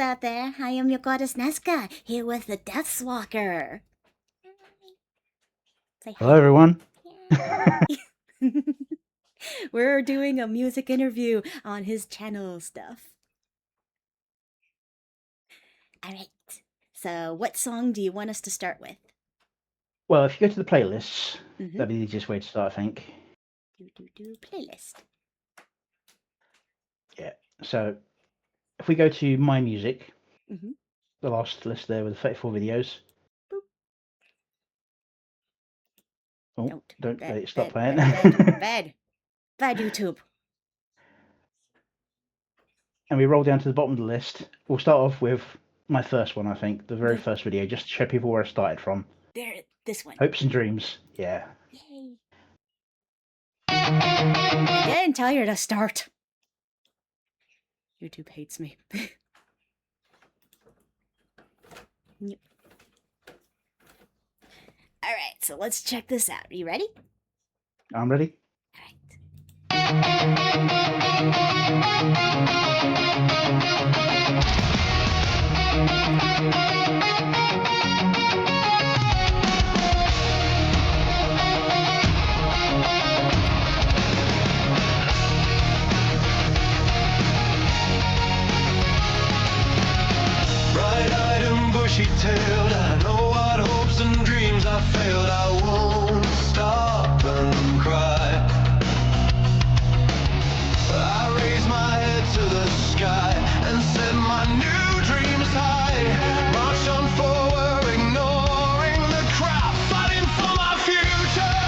out there. I am your goddess Nazca, here with the Deathswalker. Say hi. Hello, everyone. We're doing a music interview on his channel stuff. All right. So what song do you want us to start with? Well, if you go to the playlists, that'd be the easiest way to start, I think. Playlist. Yeah. So if we go to My Music, the last list there with the 34 videos. Boop. Oh, don't let it stop playing. Bad YouTube. And we roll down to the bottom of the list. We'll start off with my first one, I think, the very first video, just to show people where I started from. There, this one. Hopes and Dreams. Yeah. Yay. I didn't tell you to start. YouTube hates me. Yep. All right, so let's check this out. Are you ready? I'm ready. All Bright-eyed and bushy-tailed, I know what hopes and dreams I failed. I won't stop and cry. I raise my head to the sky and set my new dreams high. March on forward, ignoring the crap, fighting for my future.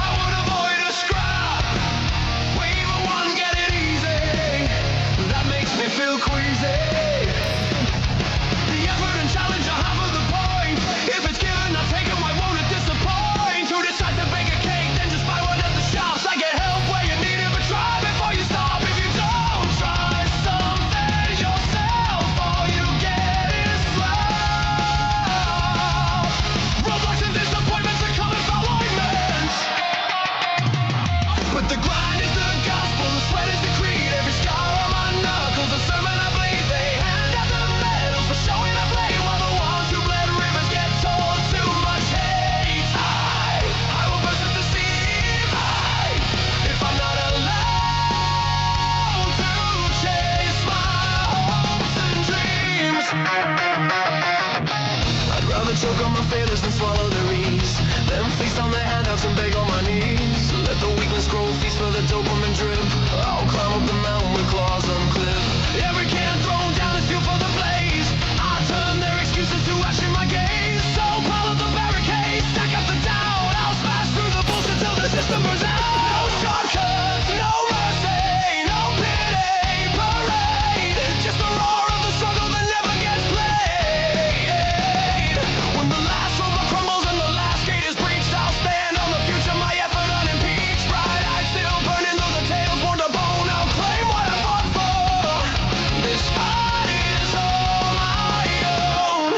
I would avoid a scrap. Wave a one, get it easy. That makes me feel queasy. The effort and challenge are half of the point. If it's given, I'll take it, why won't it disappoint? Who decides to bake a cake, then just buy one at the shops? I get help where you need it, but try before you stop. If you don't try something yourself, all you get is slap. Roadblocks and disappointments are coming following men. But the grind is the gospel, the sweat is the creed. Every scar on my knuckles, a sermon I bleed. They hand out the medals for showing I play, while the ones who bled rivers get told too much hate. I will burst at the seams. If I'm not allowed to chase my hopes and dreams, I'd rather choke on my failures than swallow their ease. Then feast on their handouts and beg on my knees. Let the weakness grow, feast for the dopamine drip. I'll climb up the mountain with claws unclipped. Every can thrown down is fuel for the blaze. I turn their excuses to ash in my gaze. So pile up the barricades, stack up the doubt. I'll smash through the bullshit till the system burns out. No shortcuts, no mercy, no pity parade. Just the roar of the struggle that never gets played. When the last roadblock crumbles and the last gate is breached, I'll stand on the future, my effort unimpeached. Bright-eyed, still burning though the tale's worn to bone. I'll claim what I fought for. This fight is all my own.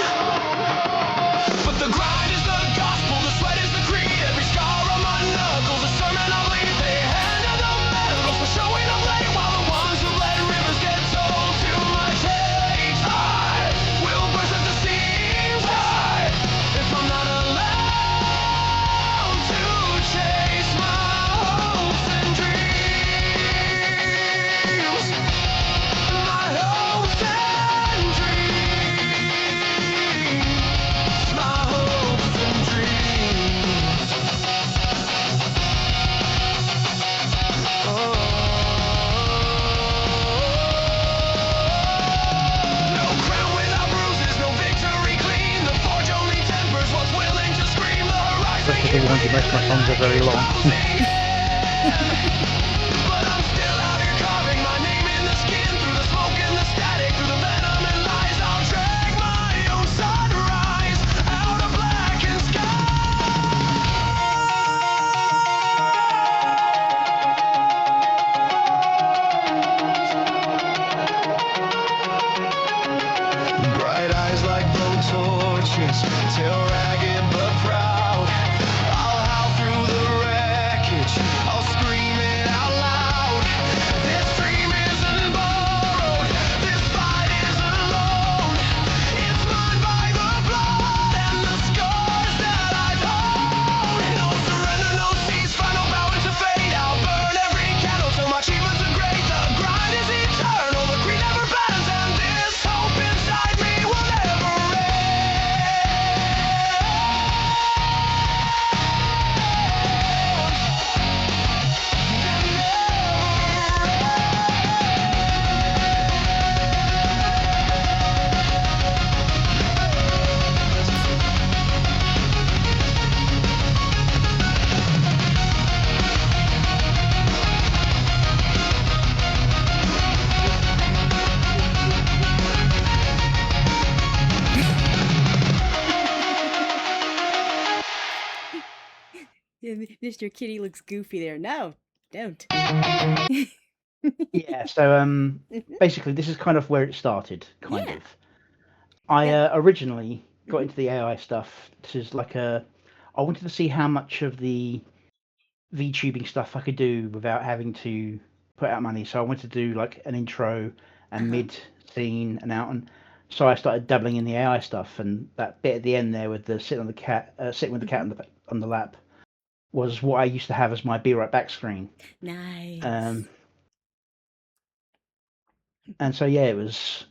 But the grind is the gospel, the sweat is the creed. Every scar on my knuckles, a sermon I bleed. They hand out the medals for showing up late, while the ones who bled rivers get told too much hate. I will burst at the seams. If I'm not allowed to chase my hopes and dreams, my hopes and dreams, my hopes and dreams. No crown without bruises, no victory clean. The forge only tempers what's willing to scream. The horizon Especially the ones that most of my songs are very long. But I'm still out here carving my name in the skin. Through the smoke and the static, through the venom and lies, I'll drag my own sunrise out of blackened sky. Bright eyes like blowtorches, tail ragged but proud. I'll howl through the wreckage, I'll scream it out loud. This dream isn't borrowed, this fight isn't lost. Just your kitty looks goofy there. No, don't. Yeah. So Mhm. basically, this is kind of where it started. Kind Yeah. of. I Yeah. originally got Mhm. into the AI stuff. This is like I wanted to see how much of the VTubing stuff I could do without having to put out money. So I wanted to do like an intro and Uh-huh. mid scene and out, and so I started dabbling in the AI stuff. And that bit at the end there with the sitting with the cat Mhm. on the lap was what I used to have as my be right back screen. Nice. Um, and so yeah, it was.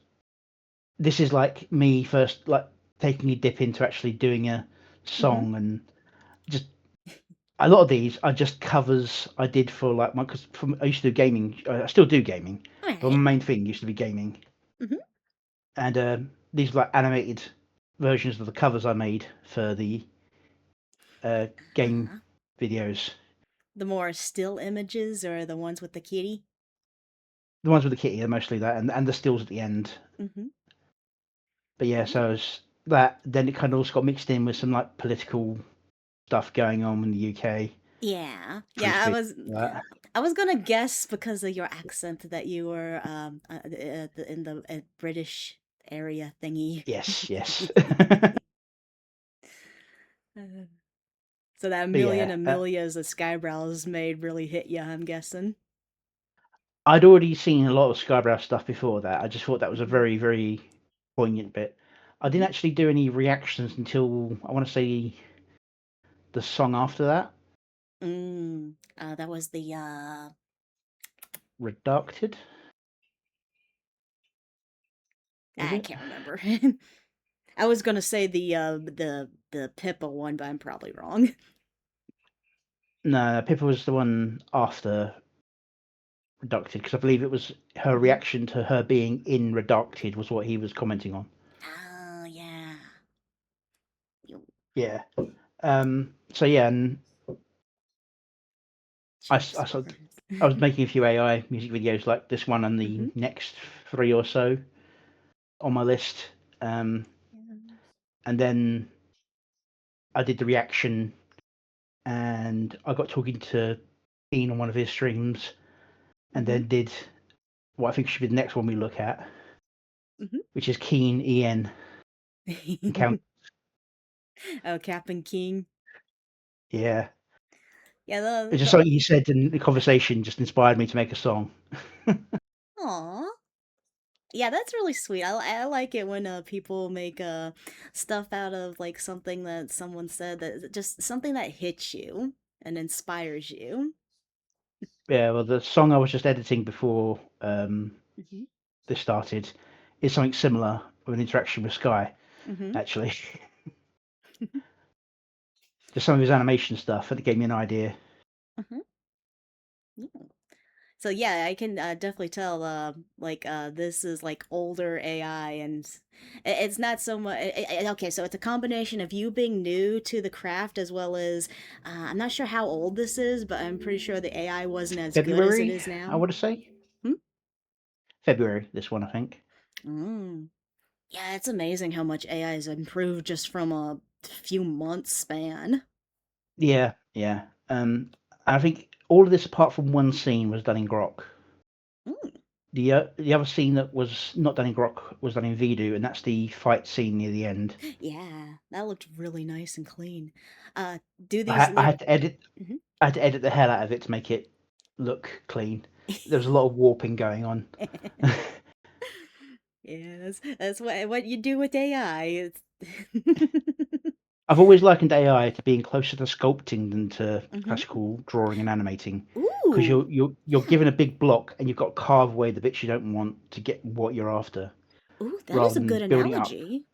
This is like me first, like taking a dip into actually doing a Mhm. song, and just a lot of these are just covers I did for like my because from I used to do gaming. I still do gaming, All but right. my main thing used to be gaming. Mhm. And these are like animated versions of the covers I made for the game Uh-huh. videos. The more still images or the ones with the kitty? The ones with the kitty are mostly that, and the stills at the end. Mhm. But yeah, so it's that. Then it kind of also got mixed in with some like political stuff going on in the UK. Yeah. Free Yeah, I speech. was That. I was gonna guess because of your accent that you were in the British area thingy. Yes, yes. Uh, so that But million yeah, Amelias the Skybrows made really hit you, I'm guessing. I'd already seen a lot of Skybrow stuff before that. I just thought that was a Hmm. very, very poignant bit. I Hmm. didn't actually do any reactions until I want to say the song after that, That was the Redacted, was I it? can't remember. I was gonna say the Pippa one, but I'm probably wrong. No, Pippa was the one after Redacted because I believe it was her Hmm. reaction to her being in Redacted was what he was commenting on. Oh yeah. You- Yeah. So yeah, and Jeez. I sort I was making a few AI music videos like this one and the Hmm. next three or so on my list. Um, Yeah. and then I did the reaction, and I got talking to Dean on one of his streams, and Hmm. then did what I think should be the next one we look at, Hmm. which is Keen En Encounter. Oh, Captain King. Yeah, Yeah, it's just the something he said in the conversation just inspired me to make a song. aw. Yeah, that's really sweet. I like it when people make stuff out of like something that someone said that just something that hits you and inspires you. Yeah, well, the song I was just editing before Hmm. this started is something similar with an interaction with Sky, Hmm. actually. Just some of his animation stuff, and it gave me an idea. Hmm. So yeah, I can definitely tell this is like older AI and it's not so much okay, so it's a combination of you being new to the craft as well as I'm not sure how old this is, but I'm pretty sure the AI wasn't as good as it February, is I now. want to say. Hmm? February, this one, I think. Mm. Yeah, it's amazing how much AI has improved just from a few months span. Yeah, yeah. I think all of this, apart from one scene, was done in Grok. Mm. The other scene that was not done in Grok was done in Vidu, and that's the fight scene near the end. Yeah, that looked really nice and clean. Uh, do I, these ha- I like had to edit. I had to edit the hell out of it to make it look clean. There was a lot of warping going on. Yeah, that's what you do with AI. It's I've always likened AI to being closer to sculpting than to hmm. classical drawing and animating, because Ooh, you're yeah. given a big block and you've got to carve away the bits you don't want to get what you're after, Ooh, that is rather a than good building it up. analogy.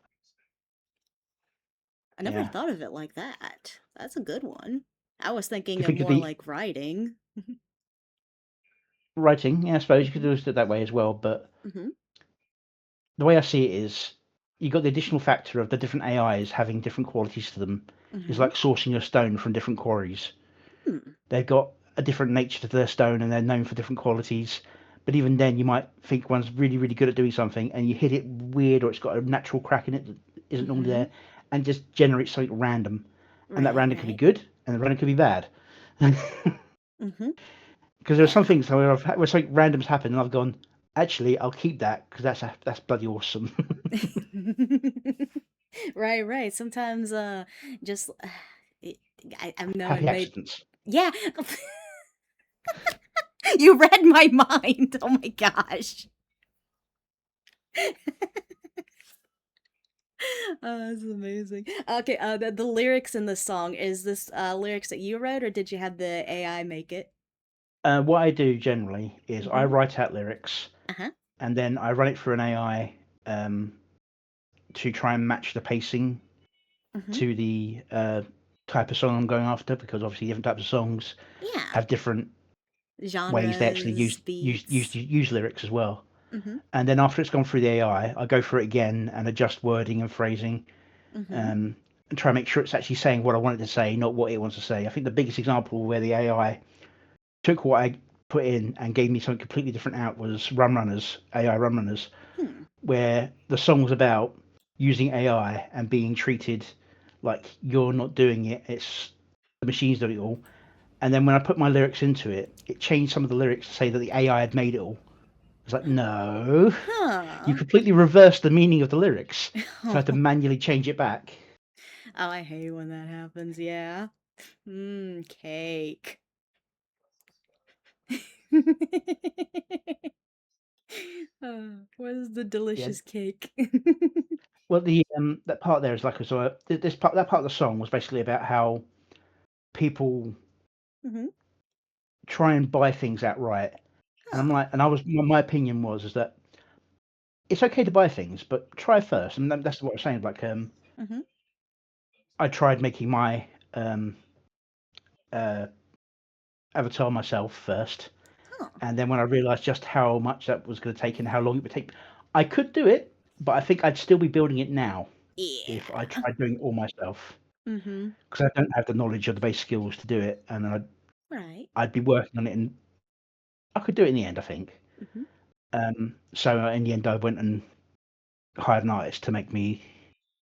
I never Yeah. thought of it like that. That's a good one. I was If thinking you of think of more the like writing. writing, yeah, I suppose you could Hmm. do it that way as well, but Hmm. the way I see it is you got the additional factor of the different AIs having different qualities to them. It's Hmm. like sourcing a stone from different quarries. Hmm. They've got a different nature to their stone and they're known for different qualities. But even then, you might think one's really, really good at doing something and you hit it weird or it's got a natural crack in it that isn't normally Hmm. there and just generates something random. And that Right, random could be right. good and the random could be bad. Mhm. Because there are some Yeah. things where something random's happened, and I've gone, actually, I'll keep that because that's bloody awesome. Right, right. Sometimes, just it, I know I Happy made. accidents. Yeah. You read my mind. Oh my gosh. Oh, that's amazing. Okay, the lyrics in the song, is this lyrics that you wrote or did you have the AI make it? What I do generally is I Mm-hmm. write out lyrics Uh-huh. and then I run it through an AI um, to try and match the pacing Mm-hmm. to the type of song I'm going after, because obviously different types of songs Yeah. have different ways they actually Genres, beats. use lyrics as well. Mm-hmm. And then after it's gone through the AI, I go through it again and adjust wording and phrasing, Mm-hmm. um, and try and make sure it's actually saying what I want it to say, not what it wants to say. I think the biggest example where the AI took what I put in and gave me something completely different out was Run Runners, AI Run Runners, Hmm. where the song was about using AI and being treated like you're not doing it, it's the machines doing it all. And then when I put my lyrics into it, it changed some of the lyrics to say that the AI had made it all. I was like, no, you Huh. completely reversed the meaning of the lyrics. So I had to Oh, manually change it back. I hate when that happens, yeah. Mmm, cake. What is the Yeah. delicious cake? Well, the that part there is like this part, that part of the song was basically about how people Mm-hmm. try and buy things outright. And I'm Oh. like, and I was my opinion was is that it's okay to buy things, but try first. And that's what I'm saying. Like, Mm-hmm. I tried making my um, uh, avatar myself first, Oh. and then when I realised just how much that was going to take and how long it would take, I could do it, but I think I'd still be building it now if I Yeah. tried doing it all myself, Mm-hmm. because I don't have the knowledge or the base skills to do it, and Right. I'd be working on it, and I could do it in the end, I think. Mm-hmm. So in the end, I went and hired an artist to make me.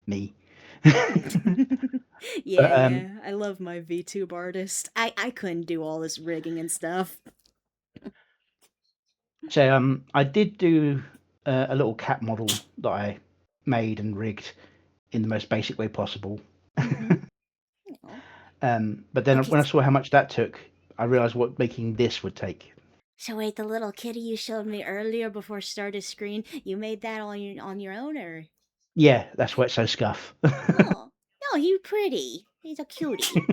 But Yeah, I love my VTube artist. I couldn't do all this rigging and stuff. I did do a little cat model that I made and rigged in the most basic way possible. Mm-hmm. Oh. But then Okay, when I saw how much that took, I realized what making this would take. so wait, the little kitty you showed me earlier before start of screen, you made that on your own, or? Yeah, that's why it's so scuff. Oh, no, he's pretty. He's a cutie.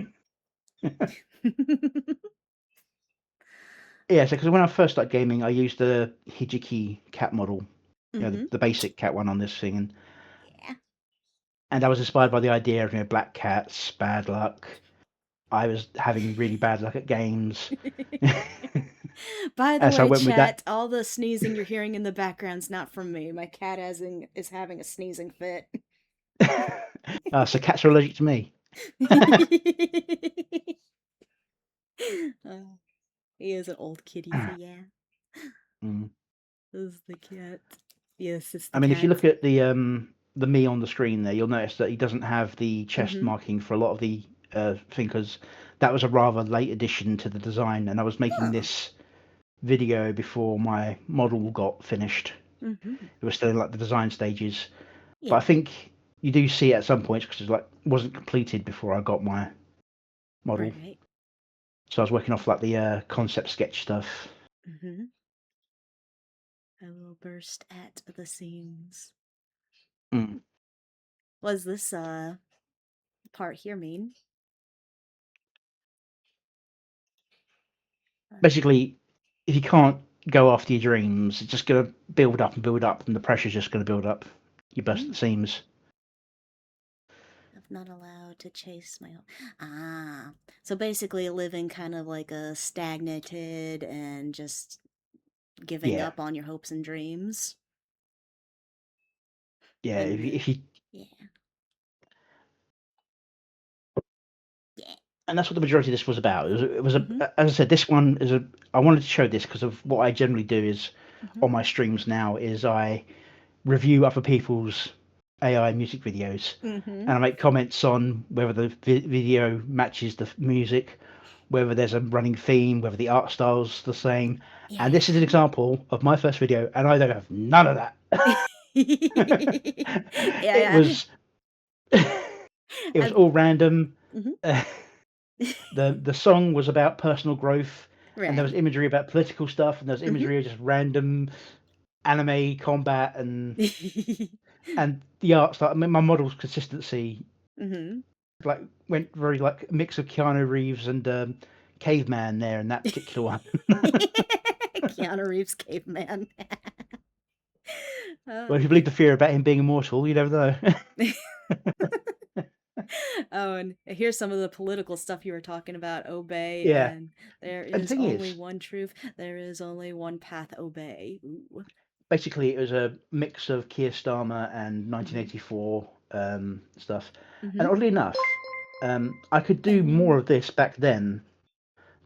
Yeah, so because when I first started gaming, I used the Hijiki cat model, Mm-hmm. the basic cat one on this thing, Yeah. and I was inspired by the idea of black cats, bad luck. I was having really bad luck at games, By the and so I way, went with that. chat, all the sneezing you're hearing in the background's not from me. My cat is having a sneezing fit. So cats are allergic to me. Uh, he is an old kitty, so yeah. Mm. This is the cat. Yes, it's I the mean, if you cat. look at the me on the screen there, you'll notice that he doesn't have the chest Mm-hmm. marking for a lot of the thing, because that was a rather late addition to the design, and I was making Oh. this video before my model got finished. Mm-hmm. It was still in like the design stages, but I Yeah. think you do see it at some points because it wasn't completed before I got my model. Right. So I was working off like the concept sketch stuff. Mm-hmm. I will burst at the seams. Mm. Was this part here mean? Basically, if you can't go after your dreams, it's just going to build up and build up, and the pressure's just going to build up. You burst at the Mm. seams. I'm not allowed to chase my own. Ah. So basically living kind of like a stagnated and just giving Yeah, up on your hopes and dreams. yeah. And If you yeah. Yeah. and that's what the majority of this was about. It was Mm-hmm. as I said, this one is a. I wanted to show this because of what I generally do is Mm-hmm. on my streams now is I review other people's AI music videos, Mm-hmm. and I make comments on whether the video matches the music, whether there's a running theme, whether the art style's the same. And this is an Yeah. example of my first video, and I don't have none of that. It Yeah, was it was I've all random. mhm. Uh, the song was about personal growth, and there was Right. imagery about political stuff, and there was Mhm. imagery of just random anime combat, and the art style. I mean, my model's consistency Mhm. like went very like mix of Keanu Reeves and caveman there in that particular one. Keanu Reeves caveman. Well, Uh, if you believe the fear about him being immortal, you never know. oh, and here's some of the political stuff you were talking about. Obey, Yeah, and there and the is thing only is, one truth. There is only one path. Obey. Ooh. basically, it was a mix of Keir Starmer and Mhm. 1984 stuff. And Mhm. oddly enough, I could do more And of this back then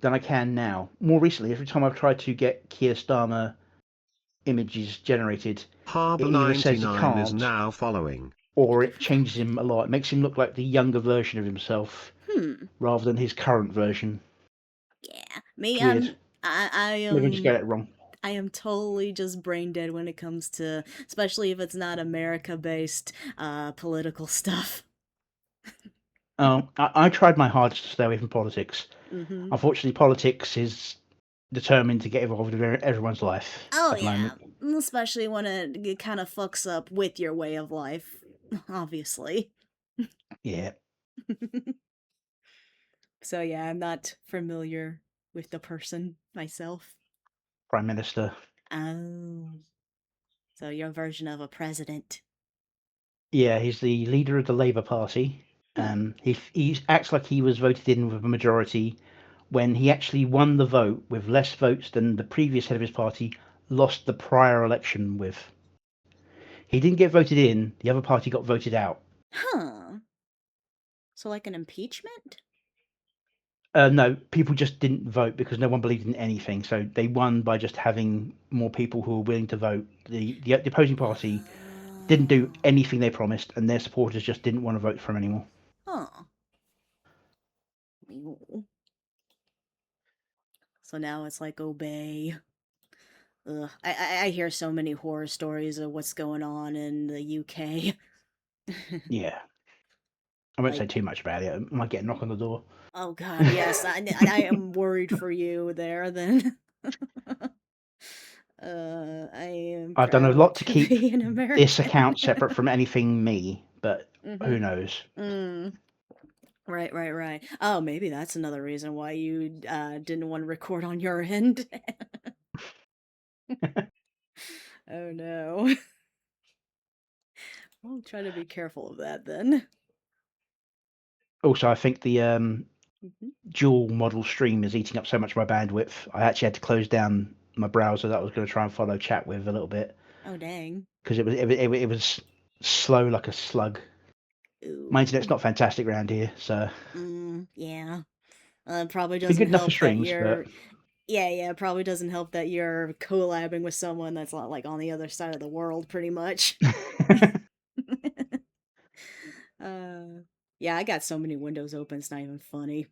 than I can now. More recently, every time I've tried to get Keir Starmer images generated, it Harbour either says it 99 is can't, now following. or it changes him a lot. It makes him look like the younger version of himself hmm. rather than his current version. Yeah. Me, It's weird. I Maybe I just am get it wrong. I am totally just brain dead when it comes to, especially if it's not America based political stuff. Oh, I tried my hardest to stay away from politics. Mhm. Unfortunately, politics is determined to get involved in everyone's life Oh at the yeah, moment. especially when it kind of fucks up with your way of life, obviously. Yeah, So yeah, I'm not familiar with the person myself. Prime Minister. Oh, so your version of a president. Yeah, he's the leader of the Labour Party. Hmm. He acts like he was voted in with a majority when he actually won the vote with less votes than the previous head of his party lost the prior election with. He didn't get voted in, the other party got voted out. Huh. So like an impeachment? No, people just didn't vote because no one believed in anything. So they won by just having more people who were willing to vote. The opposing party didn't do Oh. anything they promised, and their supporters just didn't want to vote for him anymore. Huh. Ew. So now it's like obey. Ugh. I hear so many horror stories of what's going on in the UK. Yeah, I won't say Like, too much about it. I might get a knock on the door. oh God, yes, I am worried for you there. Then, I am I've done a proud lot to to keep be an this American. account separate from anything me, but who Mm-hmm. knows? Mm. Right, right, right. Oh, maybe that's another reason why you didn't want to record on your end. Oh no. I'll try to be careful of that then. Also, I think the Hmm. dual model stream is eating up so much of my bandwidth. I actually had to close down my browser that I was going to try and follow chat with a little bit Oh dang. because it was slow like a slug. My internet's Ooh. not fantastic around here, so Yeah. It probably it's been doesn't good enough for help that streams, but you're. Yeah, yeah. It probably doesn't help that you're collabing with someone that's not like on the other side of the world, pretty much. uh, yeah, I got so many windows open. It's not even funny.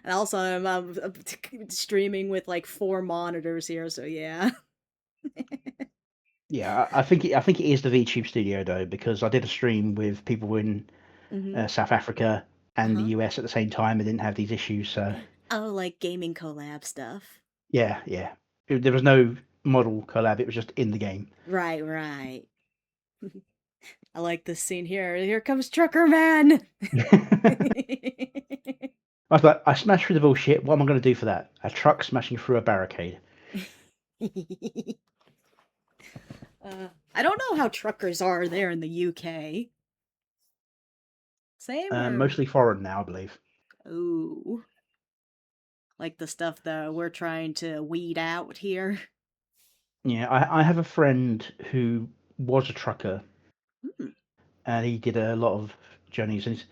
And also, I'm streaming with like 4 monitors here, so yeah. yeah, I think it is the VTube Studio though because I did a stream with people in Mm-hmm. South Africa and the Uh-huh. US at the same time and didn't have these issues. So Oh, like gaming collab stuff. yeah, yeah, there was no model collab. It was just in the game. Right, right. I like this scene here. Here comes Trucker Man. I was like, I smashed through the bullshit. What am I going to do for that? A truck smashing through a barricade. I don't know how truckers are there in the UK. Same or Mostly foreign now, I believe. ooh, like the stuff that we're trying to weed out here. Yeah, I have a friend who was a trucker Hmm, and he did a lot of journeys and he's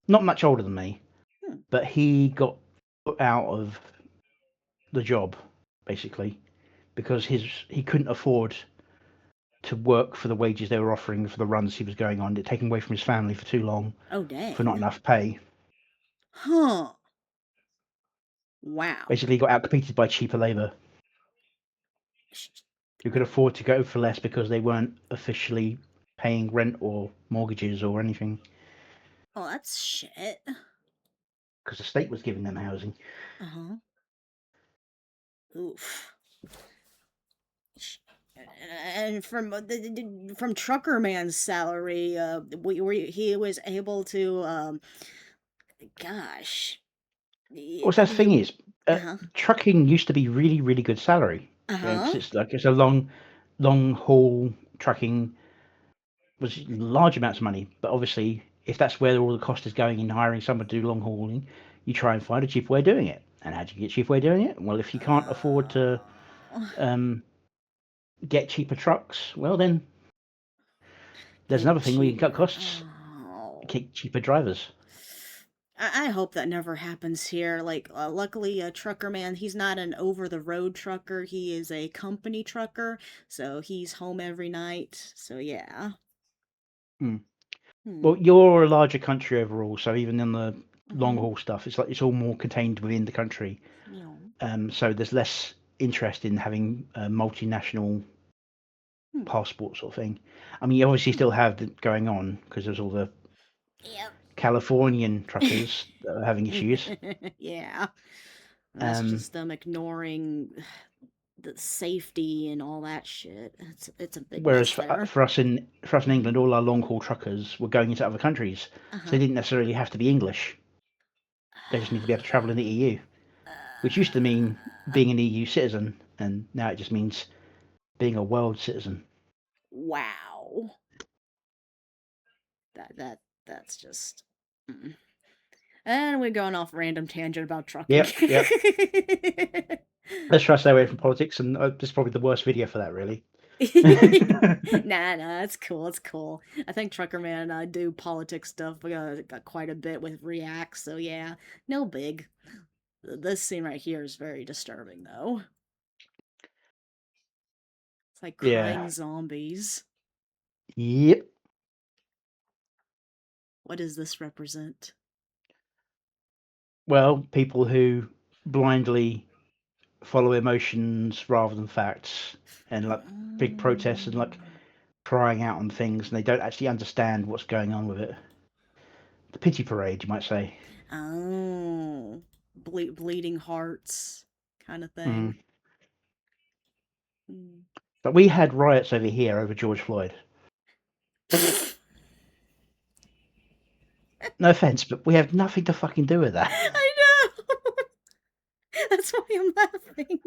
not much older than me, hmm. but he got put out of the job basically because he couldn't afford to work for the wages they were offering for the runs he was going on. It taken away from his family for too long Oh for not dang. enough pay. Huh. Wow. Basically, got outcompeted by cheaper labour who could afford to go for less because they weren't officially paying rent or mortgages or anything Oh, that's shit. because the state was giving them housing. Uh-huh. Oof. And from Trucker Man's salary, he was able to, gosh, Well, that's the thing is, uh-huh, trucking used to be really, really good salary. You know, uh-huh, 'cause it's a long haul trucking was large amounts of money. But obviously, if that's where all the cost is going in hiring someone to do long hauling, you try and find a cheap way of doing it. And how do you get a cheap way of doing it? Well, if you can't afford to oh, um, get cheaper trucks, well then there's get another thing where you can cut cheaper. costs, Oh. get cheaper drivers. I hope that never happens here. Like, luckily, Trucker Man, he's not an over the road trucker. He is a company trucker, so he's home every night. So, yeah. Hmm. Hmm. Well, you're a larger country overall, so even in the long Mm-hmm. haul stuff, it's like it's all more contained within the country. Yeah. So there's less interest in having a multinational Hmm. passport sort of thing. I mean, you obviously still Hmm. have that going on because there's all the Yep. Californian truckers that are having issues. Yeah. That's Um, just them ignoring the safety and all that shit. It's a big whereas mess there. for us in Mm-hmm. England, all our long haul truckers were going into other countries, so they Uh-huh. didn't necessarily have to be English. They just need to be able to travel in the EU, which used to mean being an EU citizen, and now it just means being a world citizen. Wow. That's just. Mm. And we're going off random tangent about trucking. Yep, yep. Let's try to stay away from politics, and this is probably the worst video for that, really. Nah, it's cool. It's cool. I think Trucker Man and I do politics stuff. We got quite a bit with React, so yeah, no big. This scene right here is very disturbing, though. It's like Yeah. crying zombies. Yep. What does this represent? Well, people who blindly follow emotions rather than facts, and like big protests and like Mm. crying out on things, and they don't actually understand what's going on with it. The pity parade, you might say. Oh, bleeding hearts kind of Mm. thing. Mm. But we had riots over here over George Floyd. No offense, but we have nothing to fucking do with that. I know. That's why I'm laughing.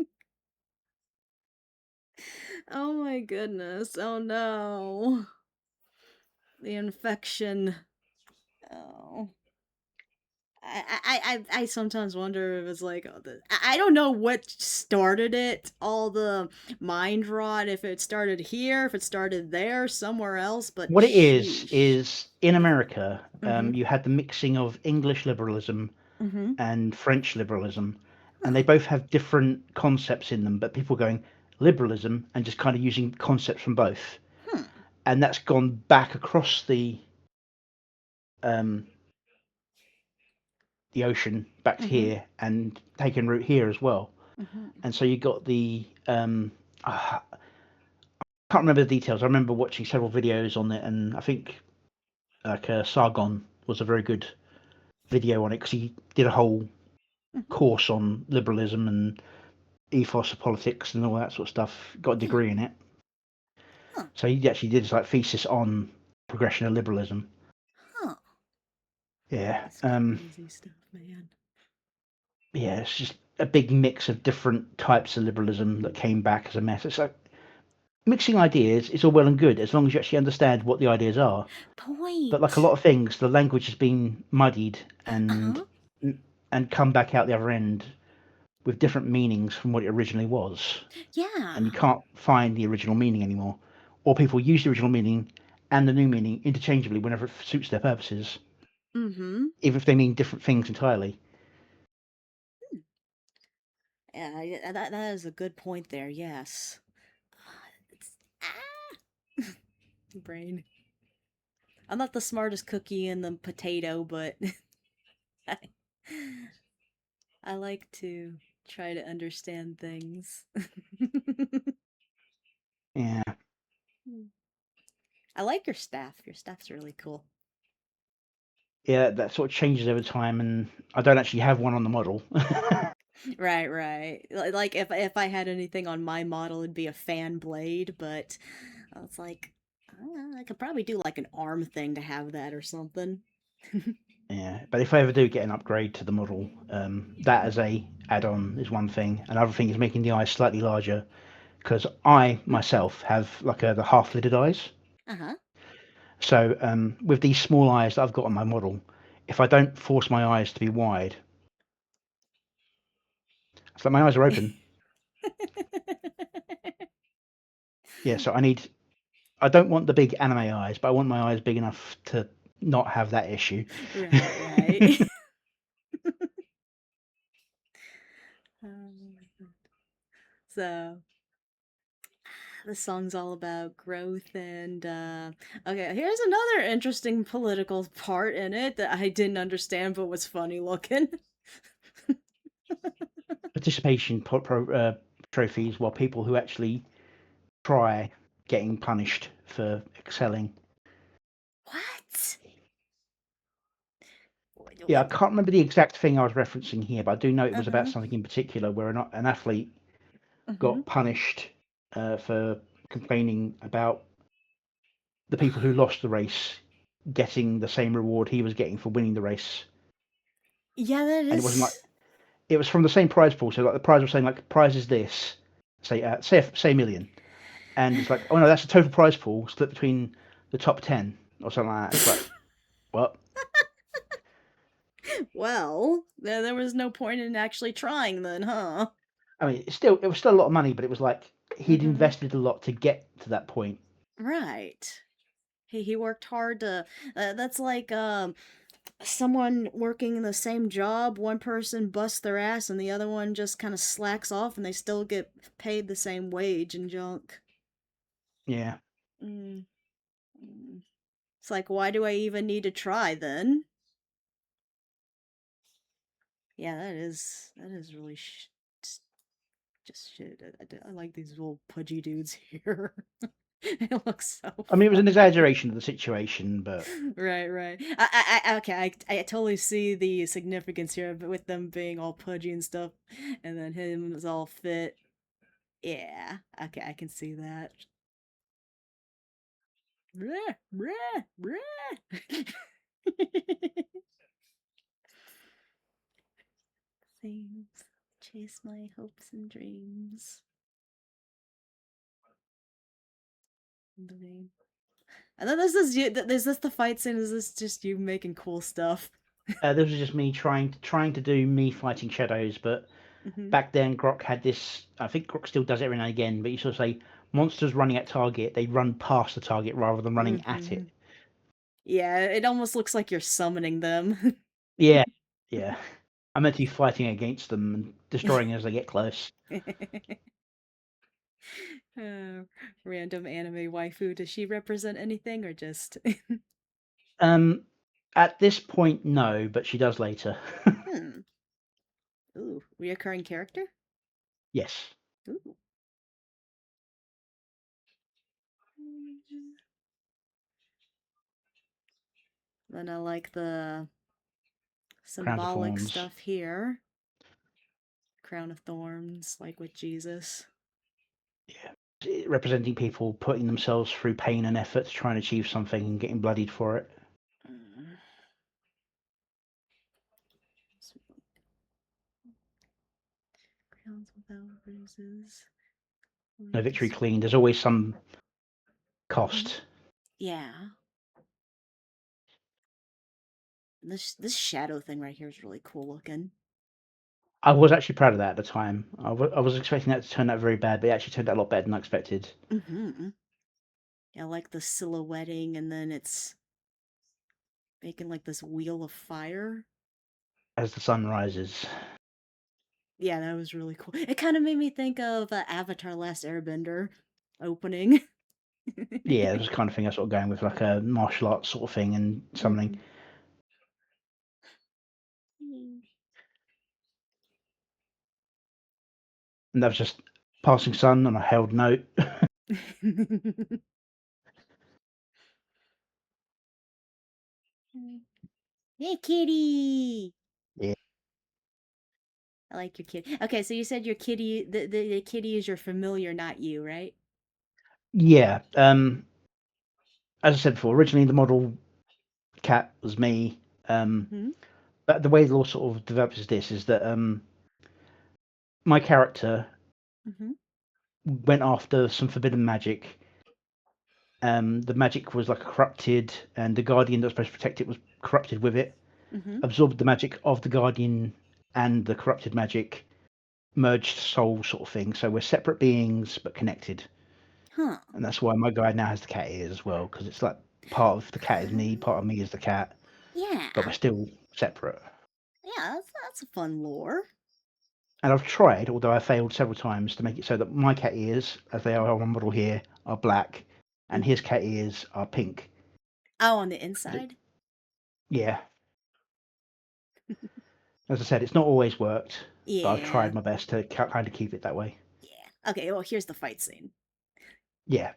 Oh my goodness. Oh no. The infection. Oh. I sometimes wonder if it's like I don't know what started it, all the mind rot, if it started here, if it started there, somewhere else, but What it sheesh. is in America, Mm-hmm. you had the mixing of English liberalism Mm-hmm. and French liberalism, and Huh. they both have different concepts in them. But people going liberalism and just kind of using concepts from both, Hmm. and that's gone back across um, the ocean back to Mm-hmm. here and taken root here as well. Mm-hmm. And so you got the I can't remember the details. I remember watching several videos on it, and I think like Sargon was a very good video on it because he did a whole Mm-hmm. course on liberalism and ethos of politics and all that sort of stuff. Got a Yeah. degree in it, Huh. so he actually did his like thesis on progression of liberalism. Huh. Yeah, That's crazy stuff, man. yeah, it's just a big mix of different types of liberalism that came back as a mess. It's like mixing ideas is all well and good as long as you actually understand what the ideas are. But like a Point. lot of things, the language has been muddied Uh-huh. and come back out the other end with different meanings from what it originally was, and you Yeah. can't find the original meaning anymore. Or people use the original meaning and the new meaning interchangeably whenever it suits their purposes, Mm-hmm. even if they mean different things entirely. Yeah, that is a good point there, yes. It's, brain. I'm not the smartest cookie in the potato, but I like to try to understand things. Yeah. I like your staff. Your staff's really cool. Yeah, that sort of changes over time, and I don't actually have one on the model. Right, right. Like if I had anything on my model, it'd be a fan blade, but it's like I could probably do like an arm thing to have that or something. Yeah, but if I ever do get an upgrade to the model, that as a add-on is one thing. Another thing is making the eyes slightly larger, because I myself have like the half-lidded eyes. Uh-huh. So with these small eyes that I've got on my model, if I don't force my eyes to be wide, it's like my eyes are open. Yeah, so I don't want the big anime eyes, but I want my eyes big enough to not have that issue. Right, right. Um, so the song's all about growth and okay, here's another interesting political part in it that I didn't understand but was funny looking. Participation trophies, while people who actually try getting punished for excelling. What? Yeah, I can't remember the exact thing I was referencing here, but I do know it was about Uh-huh. something in particular where an athlete Mm-hmm. got punished for complaining about the people who lost the race getting the same reward he was getting for winning the race. Yeah, that And it wasn't like is. it was from the same prize pool. So like the prize was saying like prize is this, say a million, and it's like, oh no, that's the total prize pool split between the top 10 or something like that. It's like, what? Well, there was no point in actually trying then, huh? I mean, it was still a lot of money, but it was like he'd Mm-hmm. invested a lot to get to that point. Right. He worked hard to. That's like someone working in the same job. One person busts their ass, and the other one just kind of slacks off, and they still get paid the same wage and junk. Yeah. Mm. Mm. It's like, why do I even need to try then? Yeah, that is really just shit. I like these little pudgy dudes here. It looks so I mean, it was an funny. exaggeration of the situation, but Right, right. Okay, I totally see the significance here with them being all pudgy and stuff, and then him is all fit. Yeah, okay, I can see that. Bruh, bruh, bruh. Things chase my hopes and dreams. Living. And then there's this you. There's this the fight scene. Is this just you making cool stuff? this was just me trying to do me fighting shadows. But Hmm. back then, Grok had this. I think Grok still does it every now and again. But you sort of say monsters running at target, they run past the target rather than running at Hmm. it. Yeah, it almost looks like you're summoning them. Yeah, yeah. I'm meant to be fighting against them and destroying as they get close. uh, Random anime waifu. Does she represent anything or just? Um, at this point, no, but she does later. Hmm. Ooh, reoccurring character. Yes. Ooh. Then I like the Crown of symbolic Thorns. stuff here. Crown of Thorns, like with Jesus. Yeah. Representing people putting themselves through pain and effort to try and achieve something and getting bloodied for it. Mm. Crowns without bruises. No victory clean. There's always some Mhm. cost. Yeah. This shadow thing right here is really cool looking. I was actually proud of that at the time. I was expecting that to turn out very bad, but it actually turned out a lot better than I expected. Mm-hmm. Yeah, I like the silhouetting, and then it's making like this wheel of fire. As the sun rises. Yeah, that was really cool. It kind of made me think of Avatar: Last Airbender opening. Yeah, it was the kind of thing I was sort of going with, like a martial arts sort of thing and something. Hmm. and that was just passing sun on a held note. Hey, kitty. Yeah. I like your kitty. Okay, so you said your kitty, the kitty is your familiar, not you, right? Yeah. As I said before, originally the model cat was me. Hmm. But the way the law sort of develops this is that my character Hmm. went after some forbidden magic. The magic was like corrupted, and the guardian that was supposed to protect it was corrupted with it. Hmm. Absorbed the magic of the guardian and the corrupted magic, merged soul sort of thing. So we're separate beings but connected, Huh. and that's why my guy now has the cat ears as well, because it's like part of the cat is me, Uh, part of me is the cat, yeah. but we're still separate. Yeah, that's a fun lore. And I've tried, although I failed several times, to make it so that my cat ears, as they are on my model here, are black, and his Hmm. cat ears are pink. Oh, on the 'Cause inside? yeah, as I said, it's not always worked, but I've Yeah. tried my best to kind of keep it that way. Yeah. Okay, well, here's the fight scene. Yeah,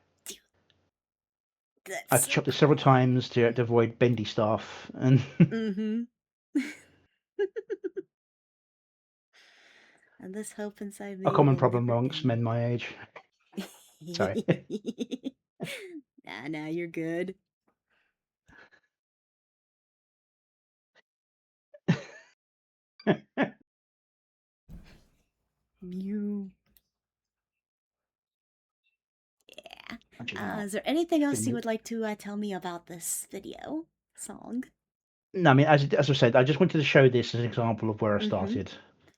I That's had to so chop this several cool. times to avoid bendy stuff, and Mm-hmm. And this hope inside a me common will problem never amongst end. men my age. Sorry. Nah, you're good. You. Yeah. Actually, now Is there anything it's else you been. would like to tell me about this video song? No, I mean, as I said, I just wanted to show this as an example of where I Mm-hmm. started.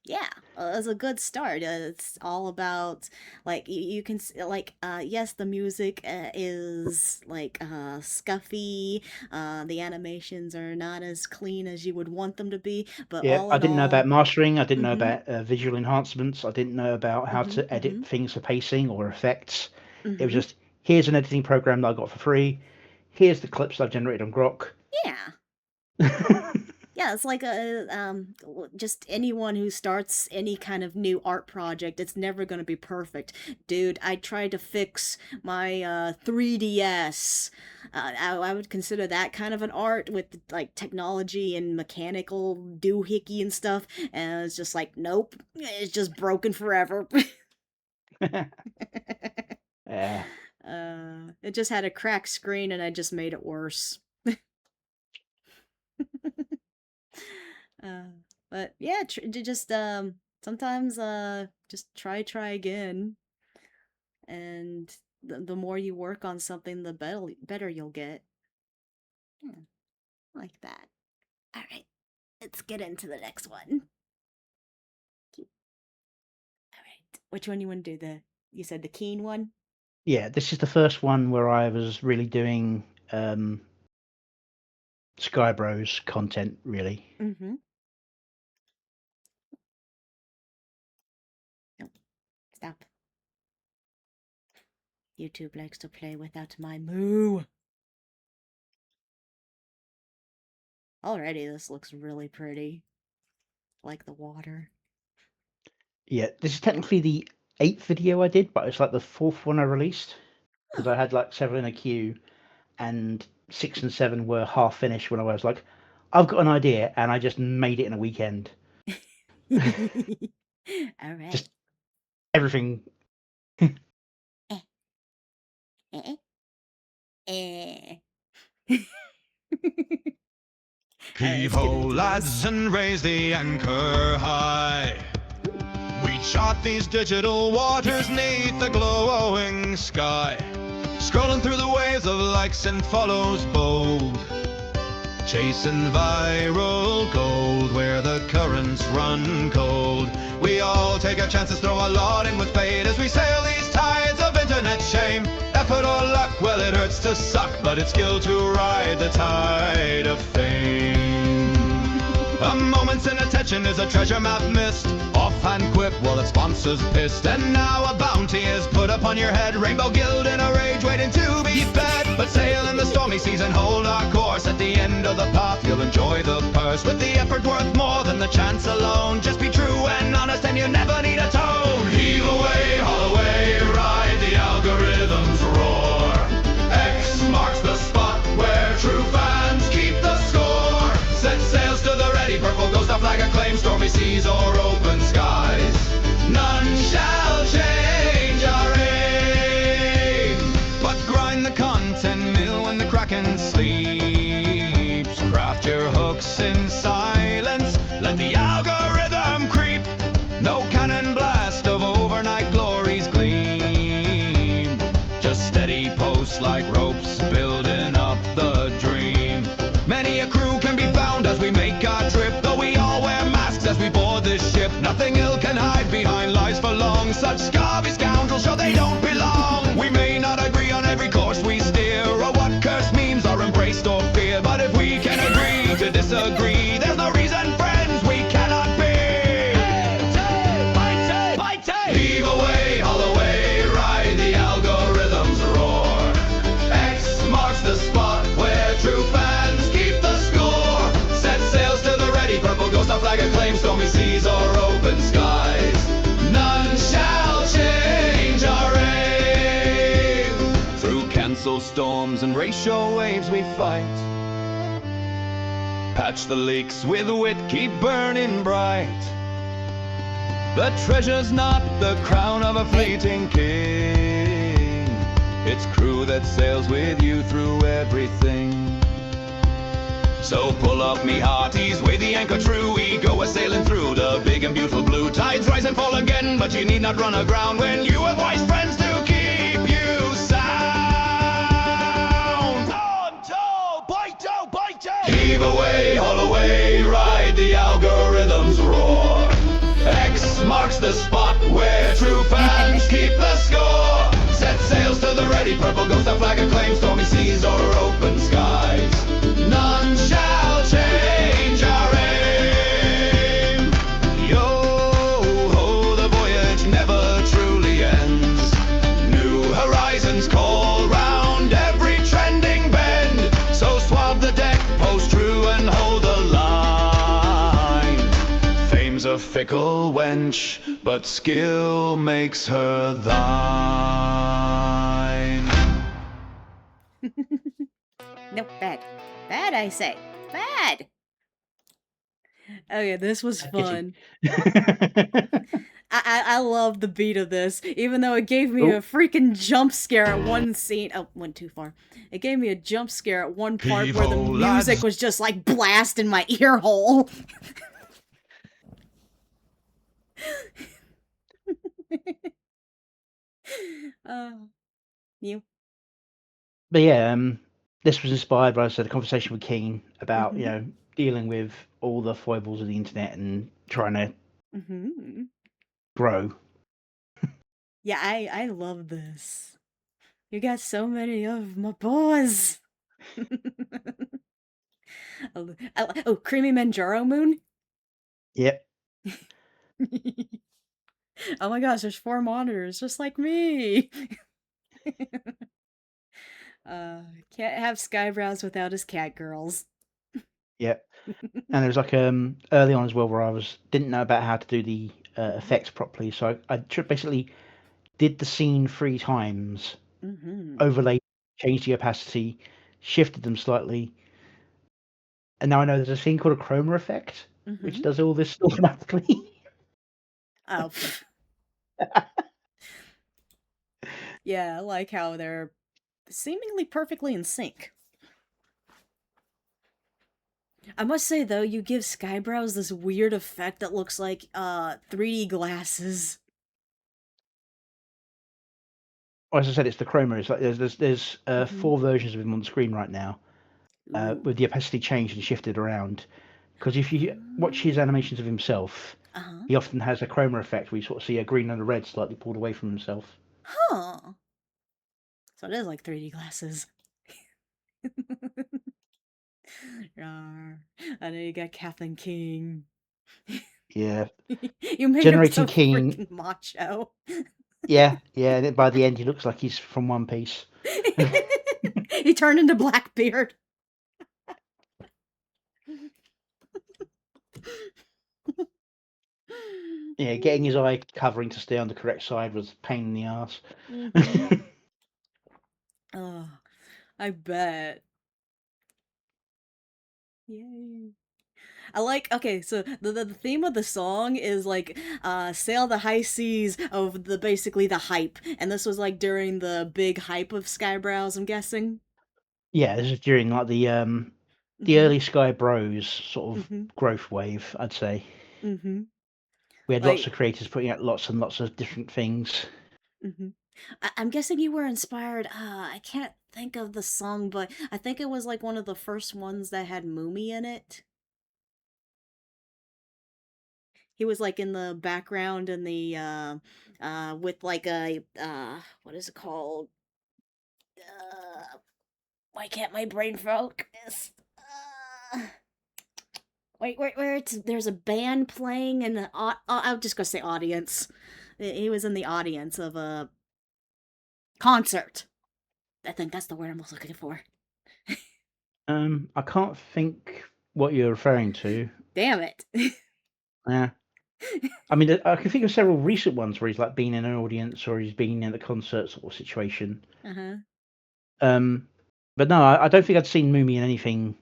Yeah, it's a good start. It's all about like you can like yes, the music is like scuffy. The animations are not as clean as you would want them to be, but Yeah, all I in didn't know about all, mastering. I didn't know mm-hmm, about visual enhancements. I didn't know about how mm-hmm, to mm-hmm, edit things for pacing or effects. It was mm-hmm. just here's an editing program that I got for free. Here's the clips I've generated on Grok. Yeah. Yeah, it's like just anyone who starts any kind of new art project, it's never going to be perfect. Dude, I tried to fix my 3DS. I would consider that kind of an art with like technology and mechanical doohickey and stuff, and it's just like, nope, it's just broken forever. Yeah, It just had a cracked screen and I just made it worse. Uh, but yeah, just sometimes just try again, and the more you work on something, the better you'll get. Yeah, like that. All right, let's get into the next one. All right, which one you want to do? The you said the keen one. yeah. This is the first one where I was really doing Sky Bros content. Really, Mm-hmm. No, stop. YouTube likes to play without my moo. Already, this looks really pretty. Like the water. yeah. This is technically the 8th video I did, but it's like the 4th one I released because Huh. I had like 7 in a queue, and 6 and 7 were half finished when I was like, I've got an idea, and I just made it in a weekend. All right. Just everything. Eh, eh, eh. All right, Heave let's get ho, into lads, this. and raise the anchor high. We chart these digital waters neath the glowing sky. Scrolling through the waves of likes and follows bold. Chasing viral gold where the currents run cold. We all take our chances, throw a lot in with fate as we sail these tides of internet shame. Effort or luck, well it hurts to suck, but it's skill to ride the tide of fame. A moment's inattention is a treasure map missed. Offhand quip while its sponsors pissed. And now a bounty is put upon your head. Rainbow guild in a rage waiting to be fed. But sail in the stormy seas and hold our course. At the end of the path you'll enjoy the purse. With the effort worth more than the chance alone. Just be true and honest and you never need a tone. Heave seas or open skies. None shall change our aim, but grind the content mill when the kraken sleeps. Craft your hooks in silence, let the algorithm creep. No cannon blast of overnight glories gleam, just steady posts like ropes building up the dream. Many a crew can be found as we make our trip, though we all wear masks as we board this ship. Nothing ill can hide behind lies for long, such scabby scoundrels show they don't belong. We may not agree on every course we steer, or what cursed memes are embraced or feared, but if we can agree to disagree, there's no reason, friends, we cannot be. Heave away, haul away, ride the algorithm's roar. X marks the spot where true fans keep the score. Set sails to the ready, purple ghost, our flag acclaims, stormy seas or open skies. None shall change our aim. Through cancel storms and ratio waves we fight. Patch the leaks with wit, keep burning bright. The treasure's not the crown of a fleeting king, it's crew that sails with you through everything. So pull up me hearties, weigh the anchor true, we go a-sailing through the big and beautiful blue. Tides rise and fall again, but you need not run aground when you have wise friends to keep you sound. On toe, bite toe, bite toe. Heave away, haul away, ride the algorithm's roar. X marks the spot where true fans keep the score. Set sails to the ready, purple ghost, our flag acclaims, stormy seas or open skies. None shall change our aim. Yo-ho, the voyage never truly ends. New horizons call round every trending bend. So swab the deck, post true and hold the line. Fame's a fickle wench, but skill makes her thine. No, bad. Bad, I say. Bad! Okay, this was fun. I love the beat of this, even though it gave me a freaking jump scare at one scene. Oh, went too far. It gave me a jump scare at one part where the Heave-ho, music lads. was just like blasting my ear hole. You? But yeah, this was inspired by, I said, a conversation with Keen about dealing with all the foibles of the internet and trying to grow. Yeah, I love this. You got so many of my boys. Oh, Creamy Manjaro Moon? Yep. Oh my gosh, there's 4 monitors, just like me. Can't have Skybrows without his cat girls. Yep. And there was like early on as well where I didn't know about how to do the effects properly, so I basically did the scene 3 times, overlaid, changed the opacity, shifted them slightly, and now I know there's a thing called a chroma effect, which does all this automatically. Oh. Yeah, I like how they're seemingly perfectly in sync. I must say though, you give Skybrows this weird effect that looks like 3D glasses. Well, as I said, it's the chroma. It's like there's 4 versions of him on the screen right now, with the opacity changed and shifted around. Because if you watch his animations of himself, he often has a chroma effect where you sort of see a green and a red slightly pulled away from himself. Huh. So it is like 3D glasses. I know you got Kathleen King. Yeah. You made Generating him so King. freaking macho. Yeah. And then by the end, he looks like he's from One Piece. He turned into Blackbeard. Yeah, getting his eye covering to stay on the correct side was a pain in the ass. Oh, I bet. Yay. I like, okay, so the theme of the song is like sail the high seas of the basically the hype. And this was like during the big hype of Skybrows, I'm guessing. Yeah, this is during like the Mhm. early Sky Bros sort of Mhm. growth wave, I'd say. Mhm. We had lots Like of creators putting out lots and lots of different things. mhm. I'm guessing you were inspired. I can't think of the song, but I think it was like one of the first ones that had Moomy in it. He was like in the background in the with like a what is it called? Why can't my brain focus? Where it's there's a band playing and I'm just gonna say audience. He was in the audience of a concert. I think that's the word I'm looking for. I can't think what you're referring to. Damn it. Yeah. I mean, I can think of several recent ones where he's like been in an audience or he's been in a concert sort of situation. Uh-huh. Um, but no, I don't think I'd seen Moomy in anything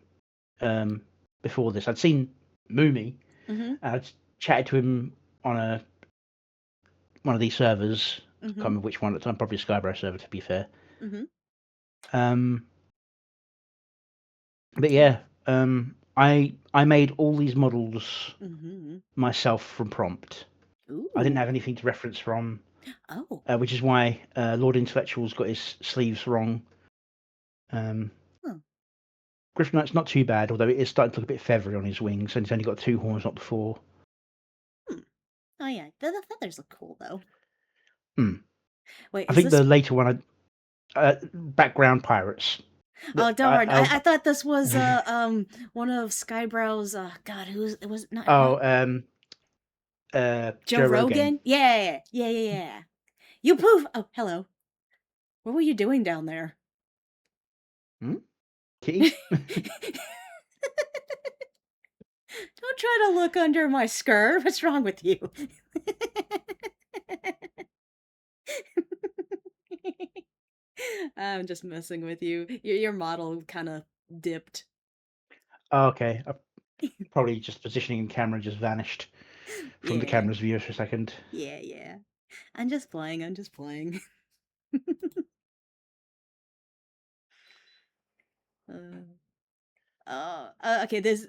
um, before this. I'd seen Moomy. Mm-hmm. I'd chatted to him on one of these servers. I can't Mm-hmm. remember which one at the time. Probably a Skybro server, to be fair. Mm-hmm. Um, but yeah, I made all these models Mm-hmm. myself from prompt. I didn't Ooh. have anything to reference from, Oh. which is why Lord Intellectual's got his sleeves wrong. Um, Huh. Griffin Knight's not too bad, although it is starting to look a bit feathery on his wings, and he's only got two horns, not the four. Hmm. Oh yeah. The feathers look cool though. Hmm. Wait, I is think this the later one, background pirates. oh darn. I, I thought this was one of Skybrow's God, who's it was not oh, Joe Joe Rogan. Rogan? Yeah. Yeah, yeah, yeah. You poof. Oh, hello. What were you doing down there? Hmm? Kitty? Don't try to look under my skirt. What's wrong with you? I'm just messing with you. Your model kind of dipped. Oh, okay. Probably just positioning the camera just vanished from the Yeah. camera's view for a second. Yeah, yeah. I'm just playing. I'm just playing. Uh, okay, this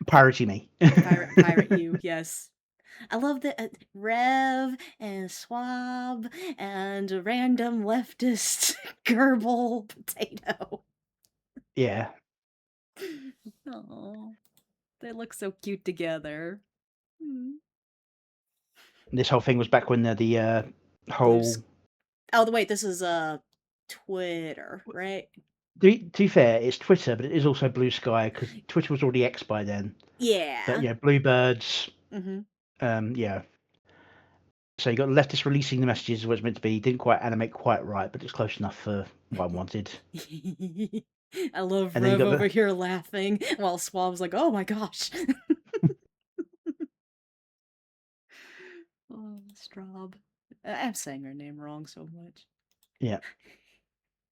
Piratey me. pirate you. Yes. I love the Rev and Swab and a random leftist gerbil potato. Yeah. Oh, they look so cute together. Hmm. This whole thing was back when the Blues. whole. Oh, wait, this is Twitter, right? To be fair, it's Twitter, but it is also Blue Sky because Twitter was already X by then. But Yeah. yeah, Bluebirds. Mm-hmm. Yeah. So you got leftists releasing the messages where it's meant to be. Didn't quite animate quite right, but it's close enough for what I wanted. I love And then you Rev got over the here laughing while Swab's like, "Oh my gosh." Oh, Straub. I'm saying her name wrong so much. yeah.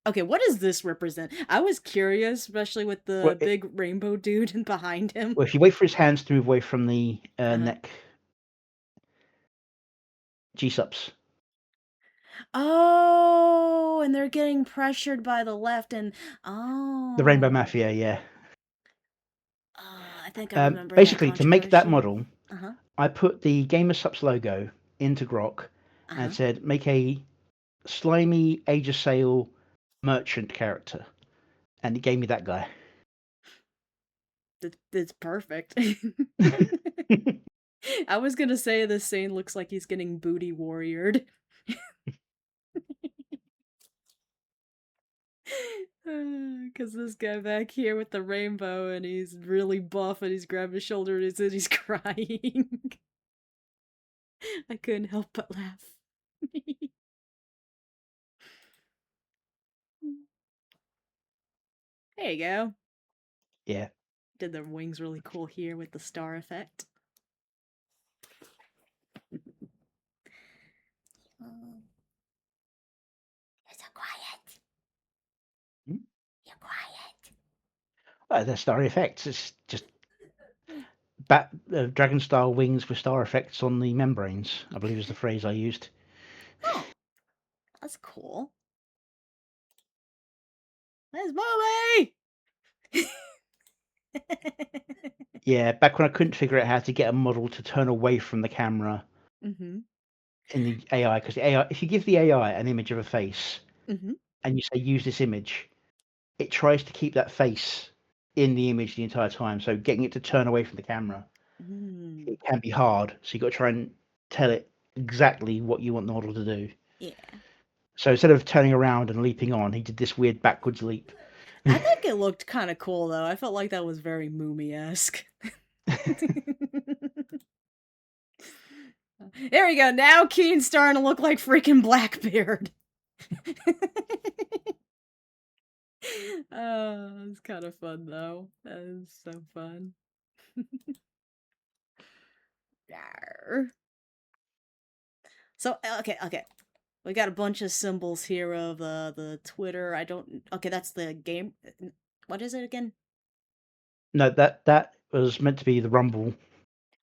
Okay, what does this represent? I was curious, especially with Well, the big rainbow dude in behind him. well, if you wait for his hands to move away from the Uh-huh. neck G-subs, Oh, and they're getting pressured by the left, and the Rainbow oh, Mafia, yeah. I think I remember that Basically, to make that controversy. model, Uh huh. I put the Gamer Subs logo into Grok Uh and huh. said, make a slimy Age of Sail merchant character. And it gave me that guy. That's perfect. I was gonna say this scene looks like he's getting booty warriored. Because this guy back here with the rainbow and he's really buff and he's grabbing his shoulder and he's crying. I couldn't help but laugh. There you go. Yeah. Did the wings really cool here with the star effect. Oh, you're so quiet. Hmm? You're quiet. The story effects. It's just dragon style wings with star effects on the membranes, I believe is the phrase I used. Oh, that's cool. There's Moby! Yeah, back when I couldn't figure out how to get a model to turn away from the camera Mm-hmm. in the AI, because the AI, if you give the AI an image of a face Mm-hmm. and you say use this image, it tries to keep that face in the image the entire time. So getting it to turn away from the camera, Mm. it can be hard. So you got to try and tell it exactly what you want the model to do. Yeah. So instead of turning around and leaping on, he did this weird backwards leap. I think it looked kind of cool, though. I felt like that was very Moomy-esque. There we go. Now Keen's starting to look like freaking Blackbeard. Oh, it's kind of fun, though. That is so fun. Yarr. So, okay. We got a bunch of symbols here of the Twitter. I don't. Okay, that's the game. What is it again? No, that was meant to be the Rumble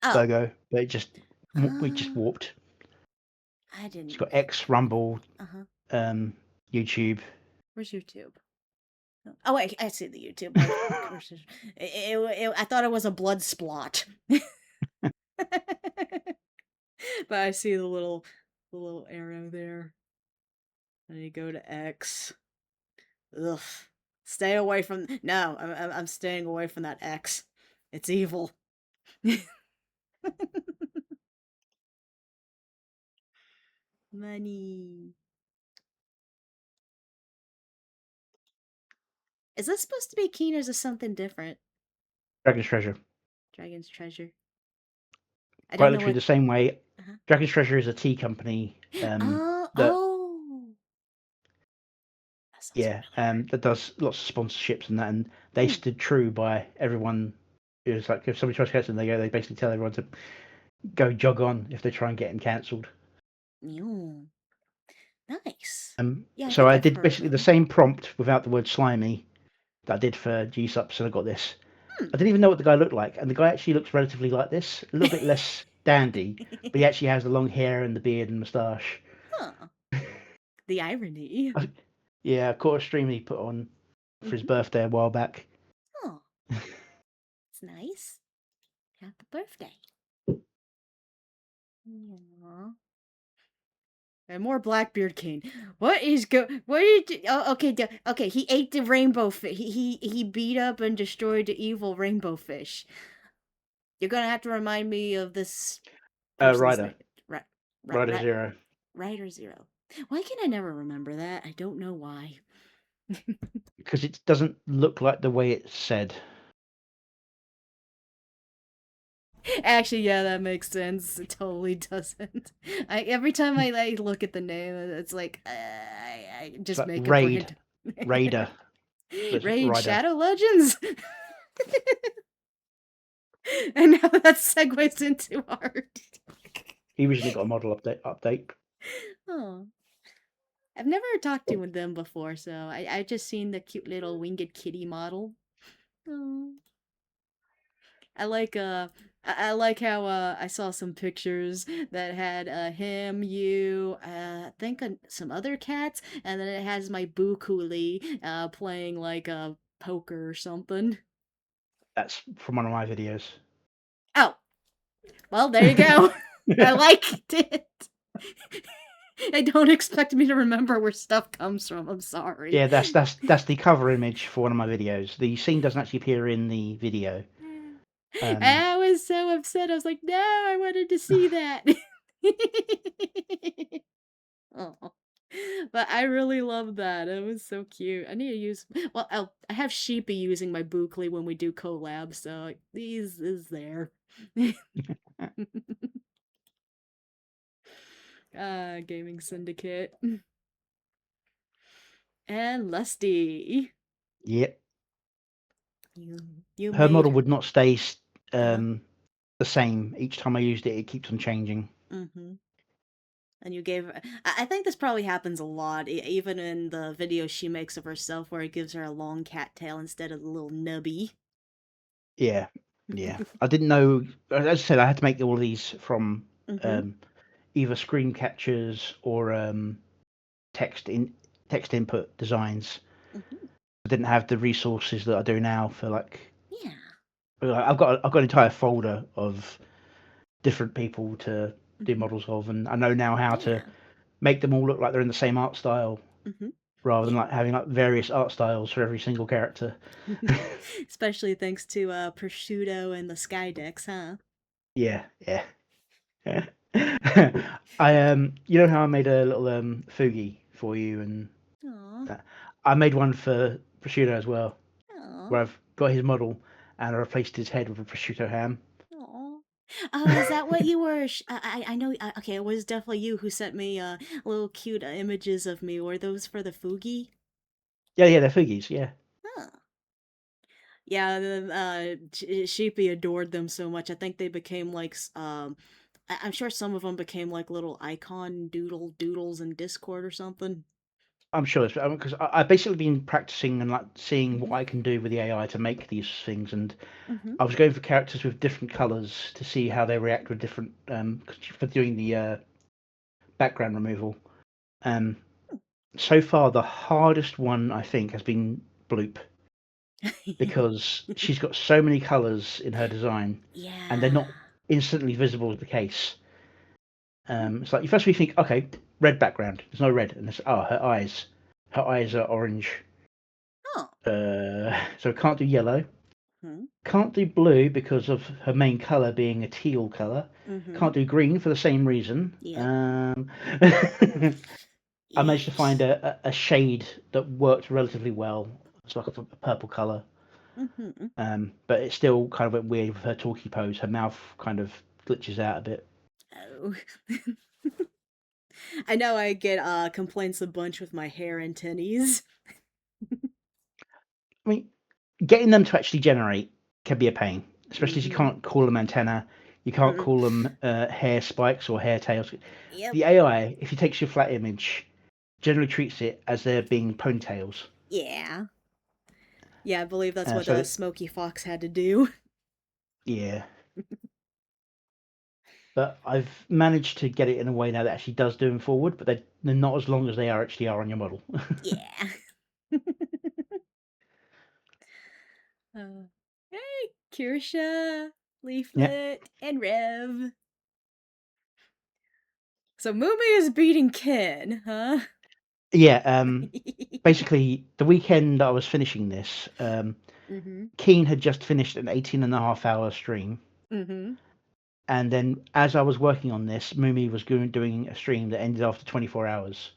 Oh, logo, but we just uh, warped. I It's didn't. got X Rumble, Uh-huh. YouTube. Where's YouTube? Oh wait, I see the YouTube. My cursor. I thought it was a blood splot. But I see the little arrow there. And you go to X. Ugh. Stay away from. No, I'm staying away from that X. It's evil. Money. Is this supposed to be Keen or is this something different? Dragon's Treasure. Dragon's Treasure. I Quite don't know literally what. the same way. Uh-huh. Dragon's Treasure is a tea company Oh, that oh. That sounds yeah that does lots of sponsorships and that, and they familiar. stood true by everyone. It was like if somebody tries to cancel them, they basically tell everyone to go jog on if they try and get them cancelled. Hmm. Nice. Yeah, I So think I I've did heard of basically the them. same prompt without the word slimy that I did for G-Sups, and I got this. Hmm. I didn't even know what the guy looked like, and the guy actually looks relatively like this, a little bit less dandy, but he actually has the long hair and the beard and moustache. Huh. The irony. Yeah, I caught a stream he put on for his Mm-hmm. birthday a while back. Oh, it's nice. Happy birthday. Aww. And more Blackbeard King. What is What did? Oh, okay. Okay. He ate the rainbow fish. He beat up and destroyed the evil rainbow fish. You're gonna have to remind me of this person's Ryder, name. Right. Right. Ryder Right. Zero, Ryder Zero. Why can I never remember that? I don't know why. because it doesn't look like the way it's said. Actually, yeah, that makes sense. It totally doesn't. Every time I look at the name, it's like I It's just like make up random. Raider, but it's Raid Ryder. Shadow Legends. And now that segues into art. He originally got a model update. Oh, I've never talked to them before, so I just seen the cute little winged kitty model. Oh. I like I like how I saw some pictures that had him, you, I think some other cats, and then it has my Boo Coolie playing like a poker or something. That's from one of my videos. Oh, well, there you go. I liked it. I don't expect me to remember where stuff comes from. I'm sorry. Yeah, that's the cover image for one of my videos. The scene doesn't actually appear in the video. I was so upset. I was like, no, I wanted to see that. Oh. But I really love that. It was so cute. I need to use. Well, I have Sheepy using my Bookly when we do collabs, so these is there. Gaming Syndicate and Lusty. Yep. You Her made model her. would not stay Uh-huh. the same each time I used it. It keeps on changing. Mm-hmm. And you gave her. I think this probably happens a lot, even in the videos she makes of herself, where it gives her a long cat tail instead of the little nubby. Yeah. Yeah, I didn't know. As I said, I had to make all of these from Mhm, um, either screen captures or text in text input designs. mhm. I didn't have the resources that I do now for Yeah. I've got an entire folder of different people to do Mhm. models of, and I know now how to Yeah. make them all look like they're in the same art style Mhm. rather than Yeah. like having like various art styles for every single character. Especially thanks to prosciutto and the Skydex, huh? Yeah, yeah. You know how I made a little fugi for you, and Aw. that I made one for prosciutto as well, Aw. where I've got his model and I replaced his head with a prosciutto ham. Aw. Oh, is that what you were? I know. Okay, it was definitely you who sent me little cute images of me. Were those for the Fugi? Yeah, yeah, they're fugis. Yeah, Huh. Yeah, Sheepy adored them so much. I think they became like I'm sure some of them became like little icon doodles in Discord or something. I'm sure it's because I've basically been practicing and like seeing what Mhm. I can do with the AI to make these things, and Mhm. I was going for characters with different colors to see how they react with different for doing the background removal. Um, so far, the hardest one I think has been Bloop because she's got so many colors in her design, and they're Yeah. not instantly visible as the case. Hmm. It's like you first we think, okay, red background. There's no red, and it's her eyes. Her eyes are orange. Oh. So can't do yellow. Hmm. Can't do blue because of her main color being a teal color. Mhm. Can't do green for the same reason. Yep. I managed to find Yes. a shade that worked relatively well. It's like a purple color, Mhm. but it still kind of went weird with her talkie pose. Her mouth kind of glitches out a bit. Oh. I know I get complaints a bunch with my hair antennas. I mean, getting them to actually generate can be a pain, especially as you Mhm. can't call them antenna, you can't Mm. call them hair spikes or hair tails. Yep. The AI, if you takes your flat image, generally treats it as they're being ponytails. Yeah. Yeah, I believe that's what So that, Smoky Fox had to do. yeah, but I've managed to get it in a way now that actually does do them forward, but they're not as long as they actually are on your model. Yeah. Hey, Kirsha, Yeah, Leaflet, and Rev. So Mumi is beating Ken, huh? yeah. Basically, the weekend that I was finishing this, Mm-hmm. Keen had just finished an 18.5 hour stream. Mm-hmm. And then as I was working on this, Mumi was doing a stream that ended after 24 hours.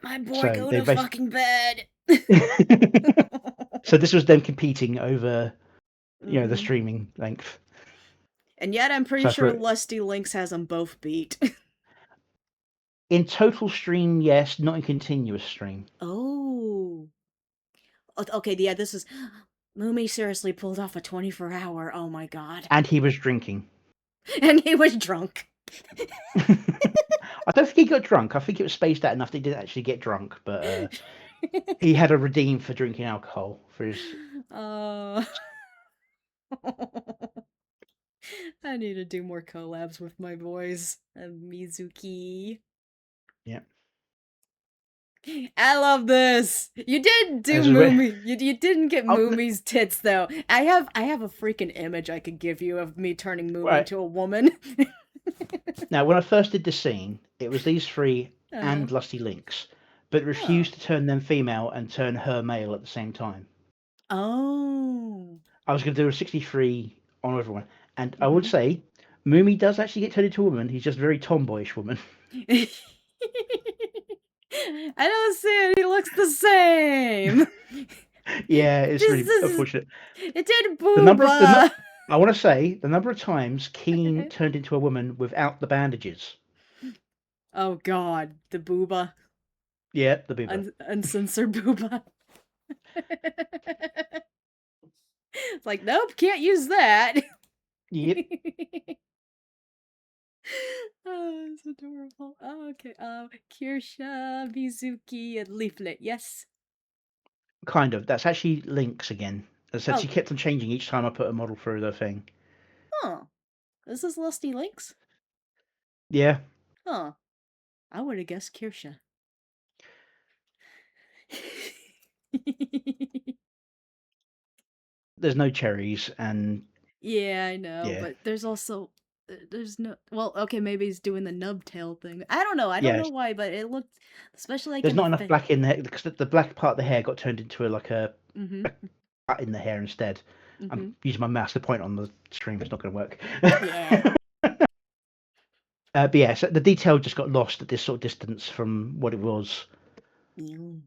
My boy, So go they to basically. fucking bed. So this was them competing over, the Mm-hmm. streaming length. And yet I'm pretty So sure for Lusty Lynx has them both beat. in total stream, yes, not in continuous stream. Oh. Okay, yeah, this is... Mumi seriously pulled off a 24-hour. Oh my god. And he was drinking. And he was drunk. I don't think he got drunk. I think it was spaced out enough that he didn't actually get drunk, but he had a redeem for drinking alcohol for his. uh... I need to do more collabs with my boys. Mizuki. Yeah. I love this. You didn't do This is where Moomy. You didn't get oh, Moomy's tits though. I have a freaking image I could give you of me turning Moomy right into a woman. now when I first did this scene, it was these three uh, and Lusty Lynx, but oh. refused to turn them female and turn her male at the same time. Oh. I was going to do a 63 on everyone, and I would Mm-hmm. say Moomy does actually get turned into a woman. He's just a very tomboyish woman. I don't see it. He looks the same. Yeah, it's This really is unfortunate. it did The number of the booba. I want to say the number of times Keen turned into a woman without the bandages. Oh god, the booba. Yeah, the boober. Uncensored booba. It's like, nope, can't use that. Yep, Oh, it's adorable. Oh, okay. Kirsha, Mizuki, and Leaflet. Yes. kind of. That's actually Lynx again. As I said, Oh, she kept on changing each time I put a model through the thing. huh. Is this Lusty Links? Yeah, Huh. I would have guessed Kirsha. there's no cherries, and Yeah, I know, yeah, but there's also there's no well, okay, maybe he's doing the nub tail thing. I don't know. I don't yeah. know why, but it looked especially like There's in the not enough black in there because the black part of the hair got turned into like a Mhm. cut in the hair instead. I'm Mhm. using my mouse to point on the stream. It's not going to work. Yeah. But yeah, so the detail just got lost at this sort of distance from what it was. Ew.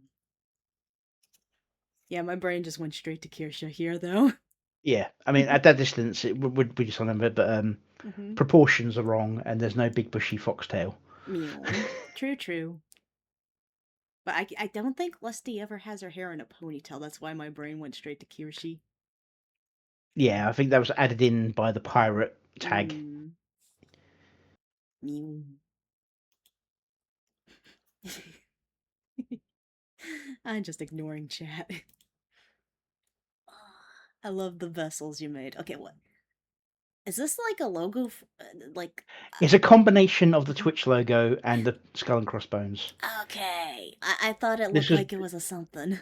Yeah, my brain just went straight to Kirsha here though. Yeah, I mean at that distance it would be just on them, but Mhm. proportions are wrong, and there's no big bushy foxtail. Mew. True, true. But I don't think Lusty ever has her hair in a ponytail. That's why my brain went straight to Kirshi. Yeah, I think that was added in by the pirate tag. Mm. Mew. I'm just ignoring chat. I love the vessels you made. Okay, what? Is this like a logo? Like, It's a combination of the Twitch logo and the skull and crossbones. okay. I thought it This looked was like it was a something.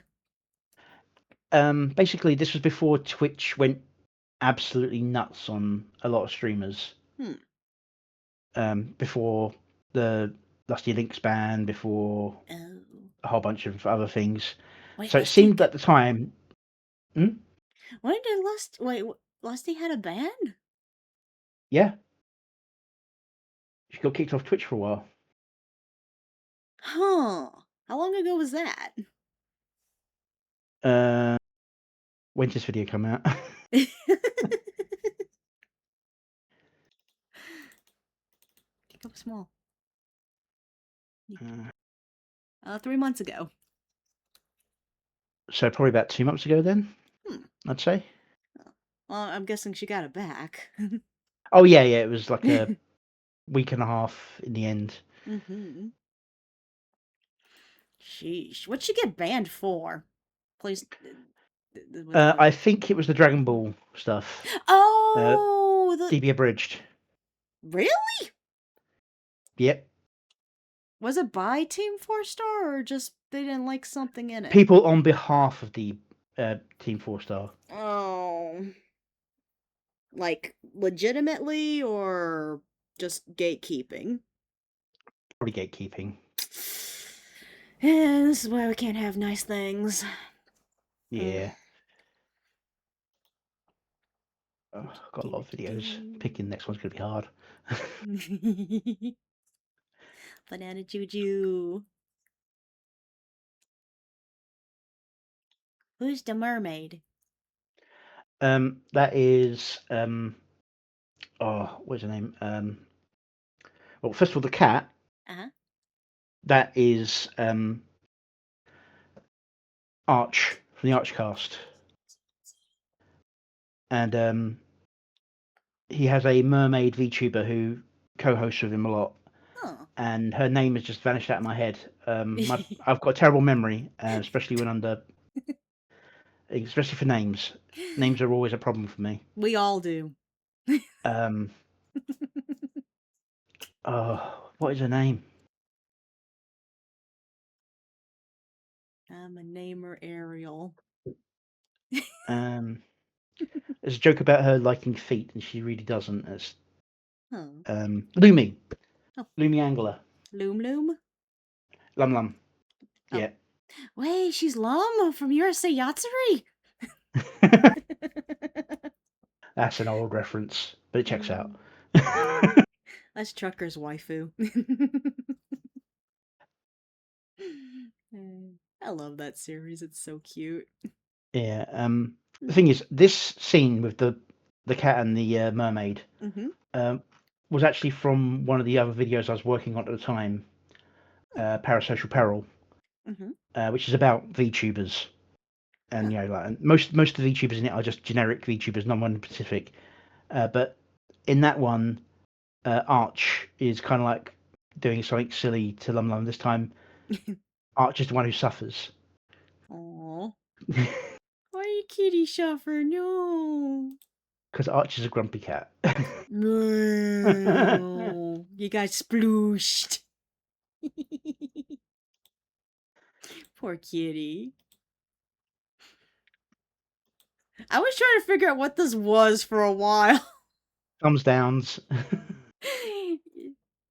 basically this was before Twitch went absolutely nuts on a lot of streamers. Hmm. Before the Lusty Links ban, before Oh. a whole bunch of other things. Wait, So it Lusty. seemed at the time. Hmm? When did Wait, Lusty had a band? Yeah, she got kicked off Twitch for a while. Huh. How long ago was that? Uh, when did this video come out? Kick up small. Uh, 3 months ago. so probably about 2 months ago then, Hmm. I'd say. Well, I'm guessing she got it back. Oh yeah, yeah, it was like a week and a half in the end. Mm-hmm. Sheesh. What'd she get banned for? Please. With I think it was the Dragon Ball stuff. Oh, DB abridged. really? Yep. Was it by Team 4 Star or just they didn't like something in it? People on behalf of the Team 4 Star. Oh. Like, legitimately or just gatekeeping? Probably gatekeeping. Yeah, this is why we can't have nice things. Yeah. Oh, got a lot of videos. Picking next one's gonna be hard. Banana Juju. Who's the mermaid? That is what's her name? Well, first of all, the cat. Uh-huh. That is Arch from the Arch cast, and he has a mermaid VTuber who co-hosts with him a lot, Oh. and her name has just vanished out of my head. I've got a terrible memory, especially especially for names. Names are always a problem for me. We all do. Um, what is her name? I'm a namer Ariel. There's a joke about her liking feet, and she really doesn't. It's Oh. Lumi, Oh. Lumi Angler, Loom Loom? Lum Lum. Oh. Yeah. Wait, she's Lum from USA Yatsuri? That's an old reference, but it checks out. That's Trucker's waifu. I love that series. It's so cute. Yeah. The thing is, this scene with the cat and the mermaid was actually from one of the other videos I was working on at the time, Parasocial Peril, which is about VTubers. And like most of the VTubers in it are just generic VTubers, none one specific. But in that one, Arch is kind of like doing something silly to Lum Lum. This time, Arch is the one who suffers. Aww. Why are you kitty suffer. No. Because Archie's a grumpy cat. No. You got splooshed. Poor kitty. I was trying to figure out what this was for a while. Thumbs downs.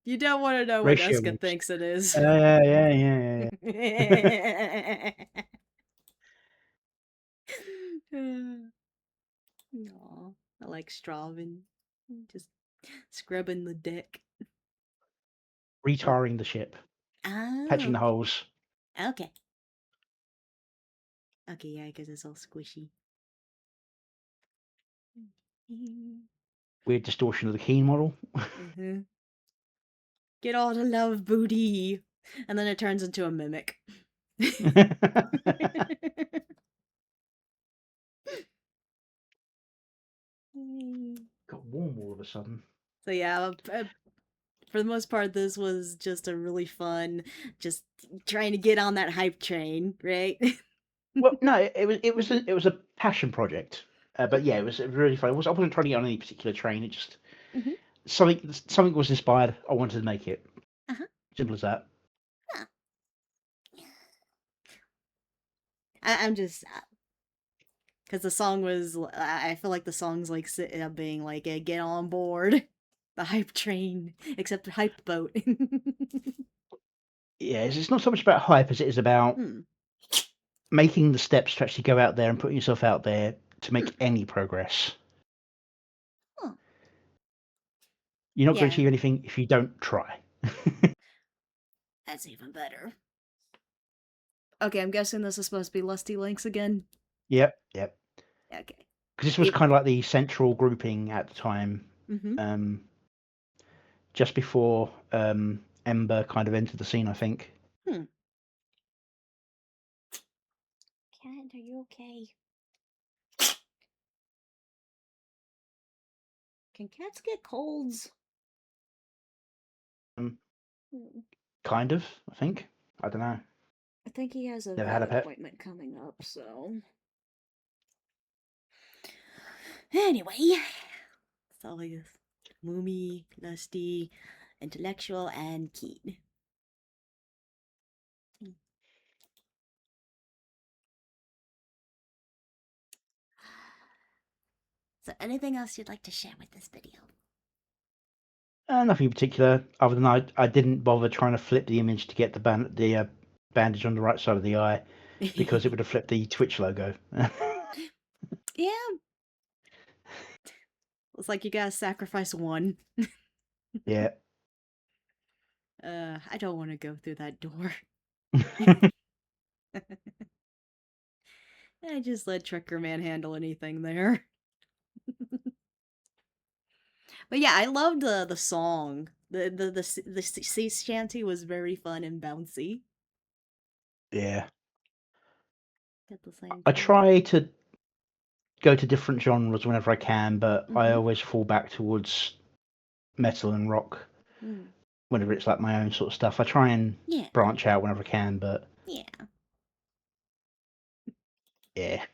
You don't want to know what Ratio Eska wolves. thinks it is. Yeah. Aw, I like Straven. Just scrubbing the deck. Retarring the ship. Patching Oh, the holes. okay. Okay, yeah, because it's all squishy. Weird distortion of the Keen model. Mm-hmm. Get all the love, booty. And then it turns into a mimic. Got warm all of a sudden. So yeah, for the most part, this was just a really fun, just trying to get on that hype train, right? Well, no, it was a passion project. But yeah, it was really fun. I wasn't trying to get on any particular train. It just Mm-hmm. something was inspired. I wanted to make it. Uh-huh. Simple as that. Huh. I'm just because the song was. I feel like the song's like being like, get on board, the hype train, except the hype boat. Yeah, it's not so much about hype as it is about Hmm. making the steps to actually go out there and putting yourself out there to make any progress. Huh. You're not going to Yeah, achieve anything if you don't try. that's even better. Okay, I'm guessing this is supposed to be Lusty Links again. Yep. Okay. Because this was kind of like the central grouping at the time. Mm-hmm. Just before Ember kind of entered the scene, I think. Cat, are you okay? Can cats get colds? Kind of, I think. I don't know. I think he has a Never vet had a pet. appointment coming up, so. Anyway, so like this. Moomy, Lusty, Intellectual, and Keen. So anything else you'd like to share with this video? Nothing in particular, other than I didn't bother trying to flip the image to get the bandage on the right side of the eye because it would have flipped the Twitch logo. Yeah. It's like you gotta sacrifice one. Yeah. I don't want to go through that door. I just let Trucker Man handle anything there. But yeah, I loved the song. The sea shanty was very fun and bouncy. Yeah. At the same I time. try to go to different genres whenever I can, but I Mm-hmm. always fall back towards metal and rock Mm. whenever it's like my own sort of stuff. I try and Yeah. branch out whenever I can, but Yeah. yeah.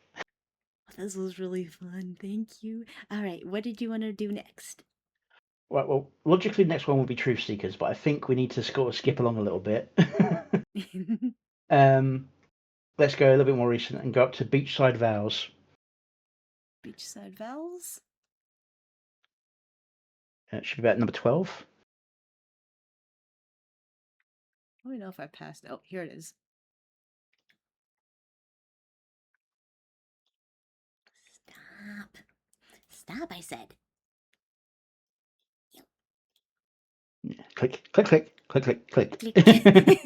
This was really fun. Thank you. All right, what did you want to do next? Right, well, logically, the next one will be Truth Seekers, but I think we need to sort of skip along a little bit. Let's go a little bit more recent and go up to Beachside Vows. Beachside Vows? It should be about number 12. I don't know if I passed. Oh, here it is. Stop. Stop, I said. Yeah. Click, click, click, click, click, click. Click.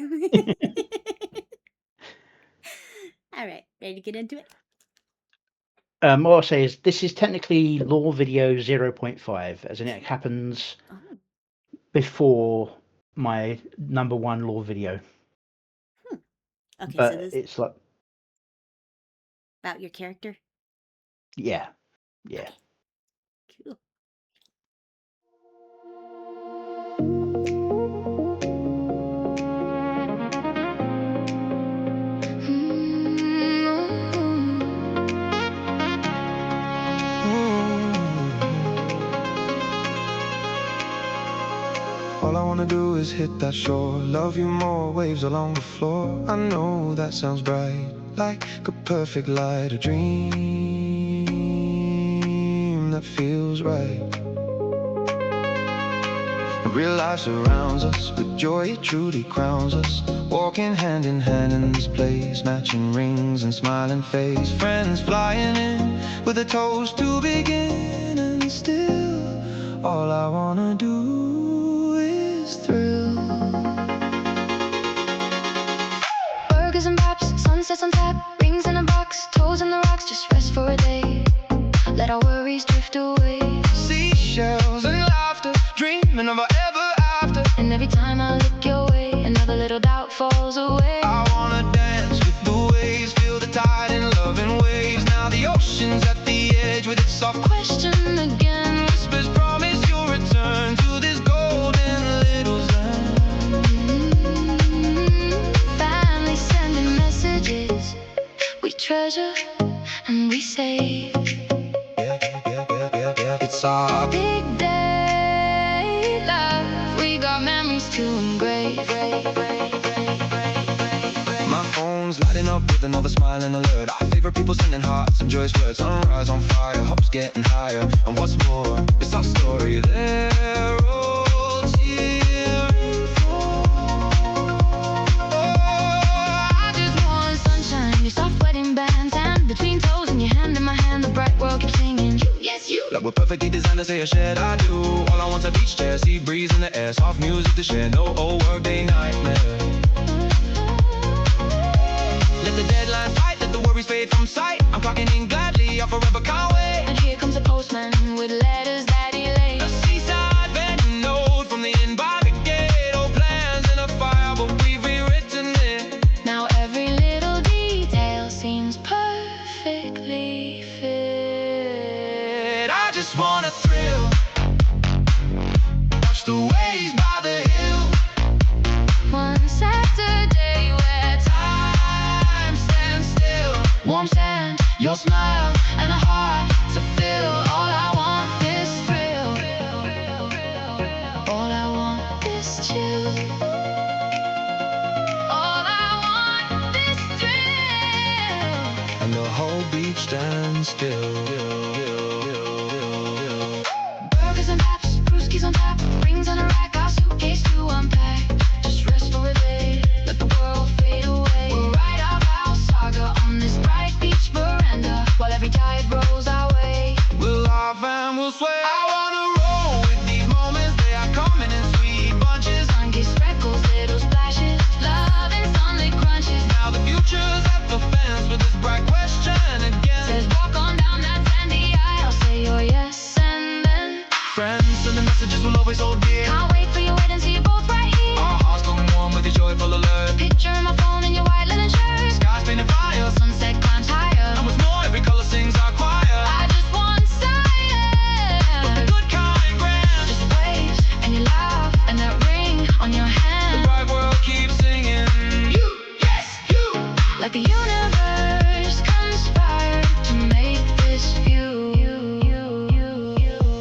All right, ready to get into it? What I'll say is this is technically Lore Video 0.5, as in it happens before my number one Lore video. Okay, But so this it's like, about your character? yeah. Okay. Cool. waters hit that shore. Love you more, waves along the floor. I know that sounds bright, like a perfect light, a dream that feels right. Real life surrounds us with joy, it truly crowns us. Walking hand in hand in this place, matching rings and smiling face. Friends flying in with a toast to begin, and still all I wanna do is thrill. Burgers and wraps, sunsets on tap, rings in a box, toes in the rocks, just rest for a day. Let our worries drift away. Seashells and laughter, dreaming of our ever after. And every time I look your way, another little doubt falls away. I wanna dance with the waves, feel the tide in loving waves. Now the ocean's at the edge with its soft Question again, whispers, promise you'll return to this golden little zone. Family sending messages we treasure and we save. It's our Big day, love, we got memories to engrave. My phone's lighting up with another smiling alert. Our favorite people sending hearts and joyous words. Sunrise on fire, hopes getting higher. And what's more, it's our story. They're all cheering for. I just want sunshine, your soft wedding bands, and between toes and your hand in my hand, the bright world keeps singing. You, yes, you. Like we're perfectly designed to say a shared I do. All I want's a beach chair, sea breeze in the air, soft music to share, no old workday nightmare. Let the deadlines fight, let the worries fade from sight. I'm clocking in gladly, I forever can't wait. And here comes a postman with letters that he lays. A seaside bend note from the inn by the gate. Old plans in a file, but we've rewritten it. Now every little detail seems perfectly fit. I just wanna thrill, watch the waves by the hill. One Saturday where Time stands still. warm sand, your smile, and a heart to fill. All I want is thrill. All I want is chill. All I want is thrill. And the whole beach stands still. Burgers and wraps, brewskis on tap, rings on a rack, our suitcase to unpack. Just rest for a day, let the world fade away. We'll write our vow saga on this bright beach veranda, while every tide rolls our way. We'll laugh and we'll sway. I wanna roll with these moments, they are coming in sweet bunches. Sun-kissed freckles, little splashes, love and sunlit crunches. Now the future's at the fence with this bright question again. Says walk on down that sandy aisle, say your yes and then Friends sending messages we'll always hold dear. can't wait for your wedding, see you both right here. Our hearts going warm with your joyful alert. Picture in my phone in your white linen shirt. Skies painted fire, Sunset climbs higher. and what's more, every color sings our choir. I just want But the silence. good kind grand, Just waves and your laugh and that ring on your the hand. bright world keeps singing. You, yes, you. Like the universe conspired to make this view.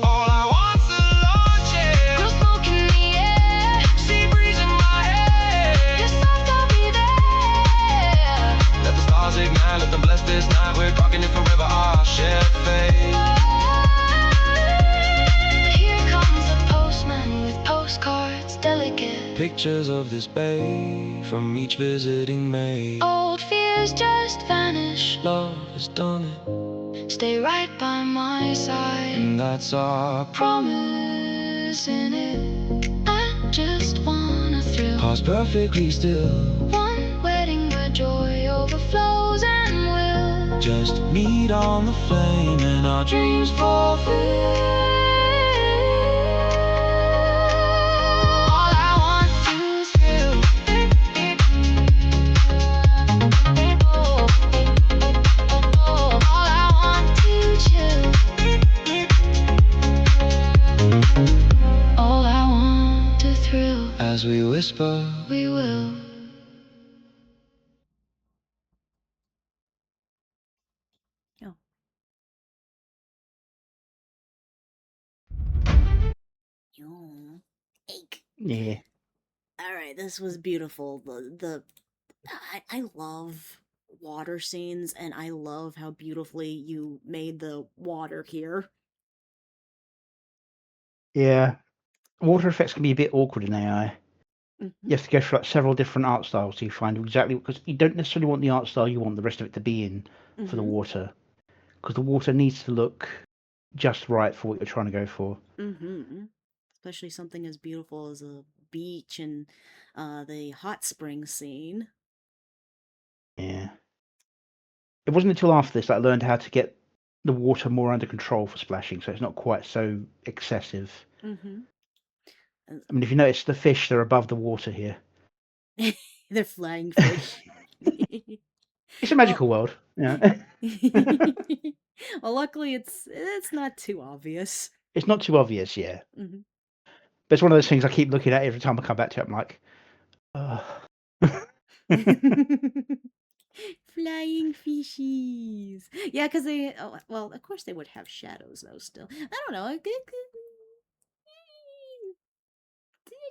All I want's a lawn chair, Girl, smoke in the air. sea breeze in my hair. You're soft, I'll be there. Let the stars ignite, let them bless this night. We're rocking it forever, our shared fate. Here comes the postman with postcards, delicate. Pictures of this bay from each visiting maid. Old fears just vanish. Love has done it, Stay right by my side. and that's our Promise in it. I just wanna thrill. pause perfectly still. One wedding where joy overflows and will Just meet on the flame and our dreams fulfill. all I want to thrill. All I want to chill. All I want to thrill. As we whisper, We will. Oh. Yo. Ache. Yeah. this was beautiful. I love water scenes, and I love how beautifully you made the water here. Yeah, water effects can be a bit awkward in AI. Hmm. You have to go through like several different art styles to find exactly because you don't necessarily want the art style you want the rest of it to be in for the Hmm. water because the water needs to look just right for what you're trying to go for. Hmm. Especially something as beautiful as a beach and the hot spring scene. Yeah. It wasn't until after this that I learned how to get the water more under control for splashing, so it's not quite so excessive. Hmm. I mean, if you notice the fish, they're above the water here. They're flying fish. It's a Well, magical world. Yeah. well, luckily it's not too obvious. It's not too obvious, yeah. Hmm. But it's one of those things I keep looking at every time I come back to it. I'm like, oh. Flying fishies. Yeah, because they. Oh, well, of course they would have shadows though. Still, I don't know. You could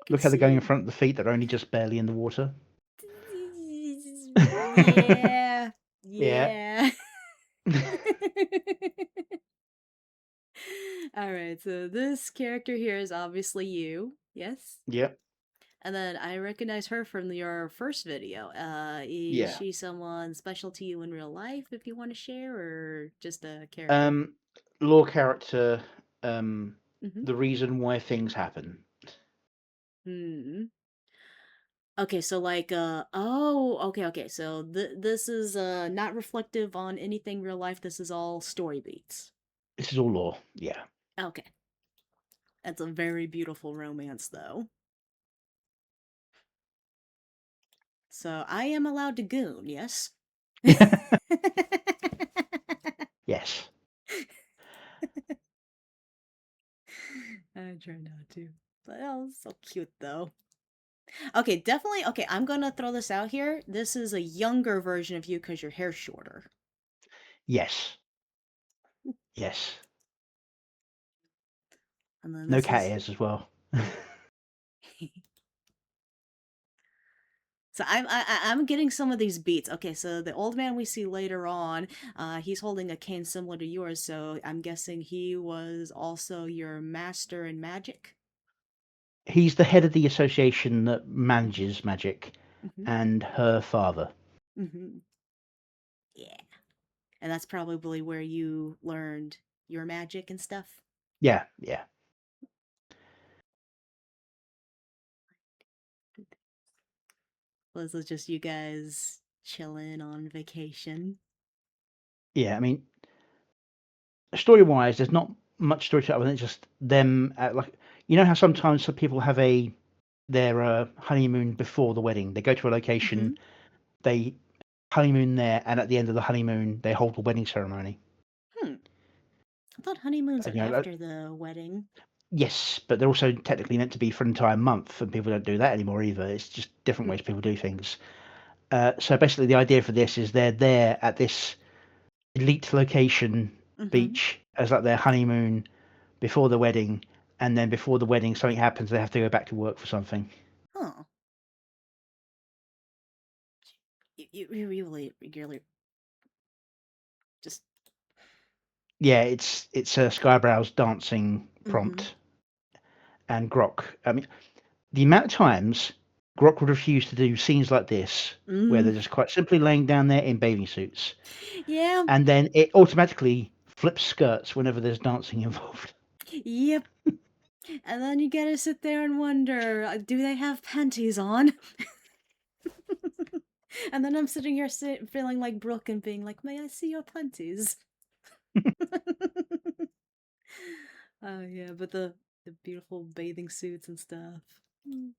Look how they're going in see. front of the feet that are only just barely in the water. Yeah. Yeah. Yeah. All right. So this character here is obviously you. Yes. Yep. And then I recognize her from your first video. Is Yeah. she someone special to you in real life, if you want to share, or just a character? Um, Lore character, um, Mm-hmm. the reason why things happen. Hmm. Okay, so like, oh, okay. So this is not reflective on anything real life. This is all story beats. This is all lore. Yeah. Okay, that's a very beautiful romance, though. So I am allowed to goon, yes. Yes. I try not to. But oh, so cute though. Okay, definitely. Okay, I'm gonna throw this out here. This is a younger version of you because your hair's shorter. Yes. Yes. And then No this cat is. ears as well. So I'm getting some of these beats. Okay, so the old man we see later on, he's holding a cane similar to yours. So I'm guessing he was also your master in magic. He's the head of the association that manages magic, Mm-hmm. and her father. Mm-hmm. Yeah, and that's probably where you learned your magic and stuff. Yeah, yeah, Was it just you guys chilling on vacation? yeah. I mean, story-wise, there's not much story to it other than it's just them. Like, you know how sometimes some people have their honeymoon before the wedding. They go to a Mm-hmm. location, they honeymoon there, and at the end of the honeymoon, they hold the wedding ceremony. Hmm. I thought honeymoons And, are after the wedding. yes, but they're also technically meant to be for an entire month, and people don't do that anymore either. It's just different Hmm. ways people do things. So basically, the idea for this is they're there at this elite location Mm-hmm. beach as like their honeymoon before the wedding, and then before the wedding, something happens. They have to go back to work for something. Huh. You really just. Yeah, it's a Skybrow's dancing Mm-hmm. prompt and Grok. I mean, the amount of times Grok would refuse to do scenes like this, where Mm. they're just quite simply laying down there in bathing suits, Yeah. and then it automatically flips skirts whenever there's dancing involved. Yep. And then you gotta sit there and wonder, do they have panties on? And then I'm sitting here feeling like Brooke and being like, may I see your panties? Oh yeah, but the beautiful bathing suits and stuff. Mm.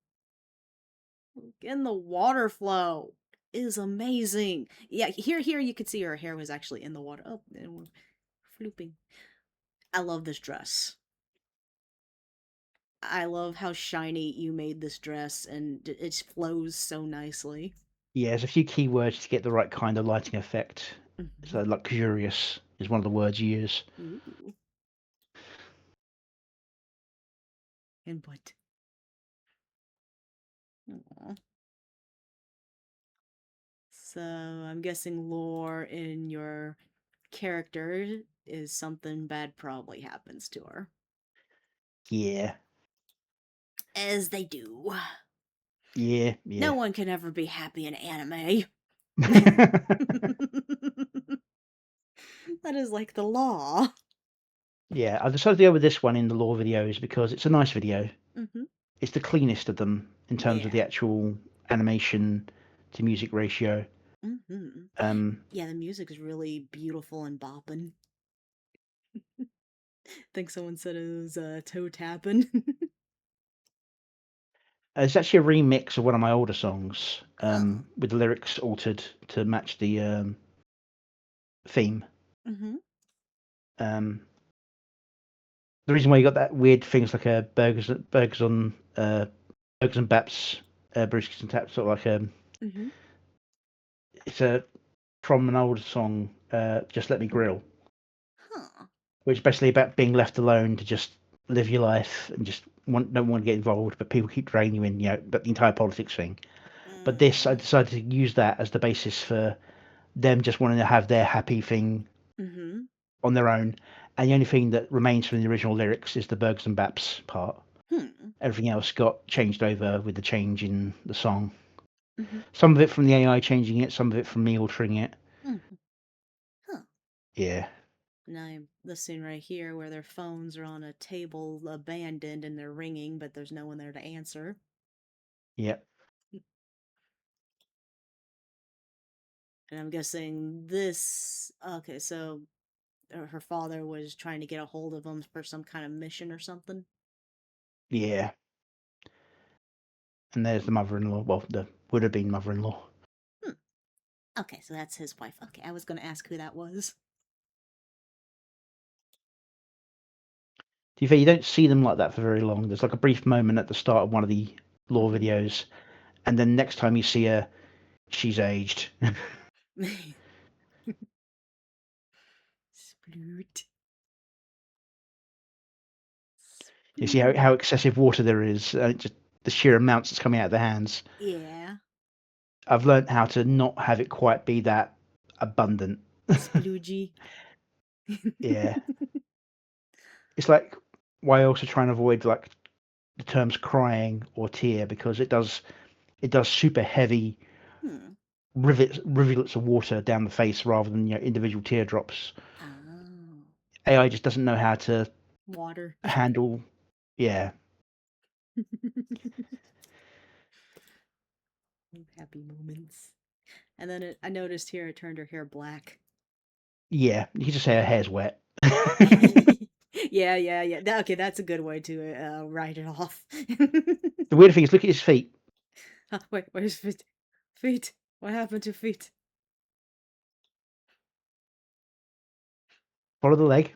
And the water flow is amazing. Yeah, here you could see her hair was actually in the water. Oh, and we're flooping. I love this dress. I love how shiny you made this dress, and it flows so nicely. Yeah, there's a few keywords to get the right kind of lighting effect. Hmm. So luxurious is one of the words you use. Ooh. And what? Aw. So I'm guessing lore in your character is something bad probably happens to her. Yeah, As they do. yeah, No yeah. one can ever be happy in anime. That is like the law. Yeah, I decided to go with this one in the lore videos because it's a nice video. Hmm. It's the cleanest of them in terms of the Yeah. actual animation to music ratio. Hmm. Um, Yeah, the music is really beautiful and bopping. I think someone said it was toe tapping. it's actually a remix of one of my older songs Oh. with the lyrics altered to match the theme. Hmm. Um, the reason why you got that weird things like burgers and baps, brewskis and taps, sort of like Hmm. it's a from an old song, "Just Let Me Grill," Huh. which is basically about being left alone to just live your life and just don't want to get involved, but people keep draining you in, but the entire politics thing. But this, I Mm. decided to use that as the basis for them just wanting to have their happy thing Hmm. on their own, and the only thing that remains from the original lyrics is the Bergs and Baps part. Hmm. Everything else got changed over with the change in the song. Hmm. Some of it from the AI changing it, some of it from me altering it. Hmm. Huh. Yeah, Now I'm listening right here where their phones are on a table abandoned and they're ringing, but there's no one there to answer. yeah, And I'm guessing this. Okay, so her father was trying to get a hold of him for some kind of mission or something. yeah. And there's the mother-in-law. Well, the would have been mother-in-law. Hmm. Okay, so that's his wife. Okay, I was going to ask who that was. To be fair, you don't see them like that for very long. There's like a brief moment at the start of one of the lore Hmm. videos, and then next time you see her, she's aged. Sploot. You see how Sploot. excessive water there is, just the sheer amounts that's coming out of their hands. Yeah. I've learnt how to not have it quite be that abundant. Sploogie. Yeah, it's like why I also try and avoid like the terms crying or tear because it does super heavy Hmm. rivulets of water down the face rather than individual teardrops. Oh. AI just doesn't know how to Water. handle. Yeah, Happy moments. And then I noticed here it turned her hair black. yeah. You can just say her hair's wet. Yeah, yeah, yeah. Okay, that's a good way to write it off. The weird thing is, look at his feet. Wait, where's feet? Feet. What happened to feet? Follow the leg.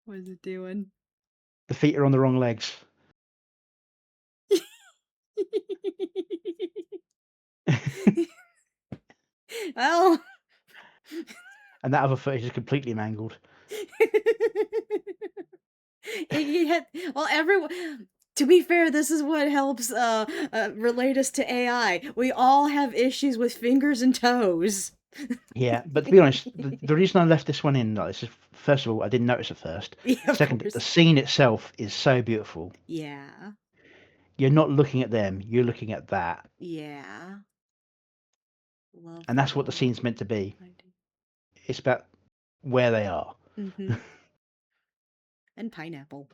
What is it doing? The feet are on the wrong legs. Well, And that other foot is just completely mangled. he had, well, everyone. To be fair, this is what helps relate us to AI. We all have issues with fingers and toes. Yeah, but to be honest, the reason I left this one in, like, this is first of all, I didn't notice at first. Yeah, of Second, the course. scene itself is so beautiful. Yeah, You're not looking at them, you're looking at that. yeah. Love And that's what the the scene's meant to be. It's about where they are. Mm-hmm. And pineapple.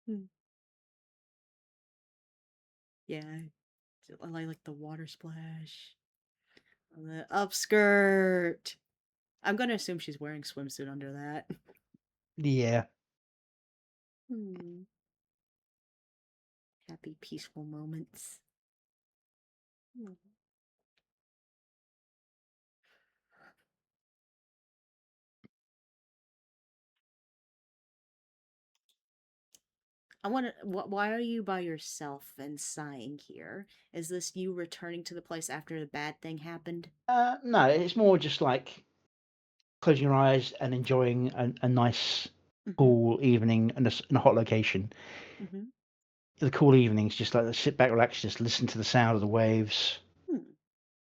Mm. Yeah, I like the water splash. The upskirt. I'm gonna assume she's wearing swimsuit under that. Yeah. Hmm. Happy, peaceful moments. Hmm. I want to. Why are you by yourself and sighing here? Is this you returning to the place after the bad thing happened? No, it's more just like closing your eyes and enjoying a nice, Mhm. cool evening in a hot location. Mhm. The cool evenings, just like sit back, relax, just listen to the sound of the waves. Hmm.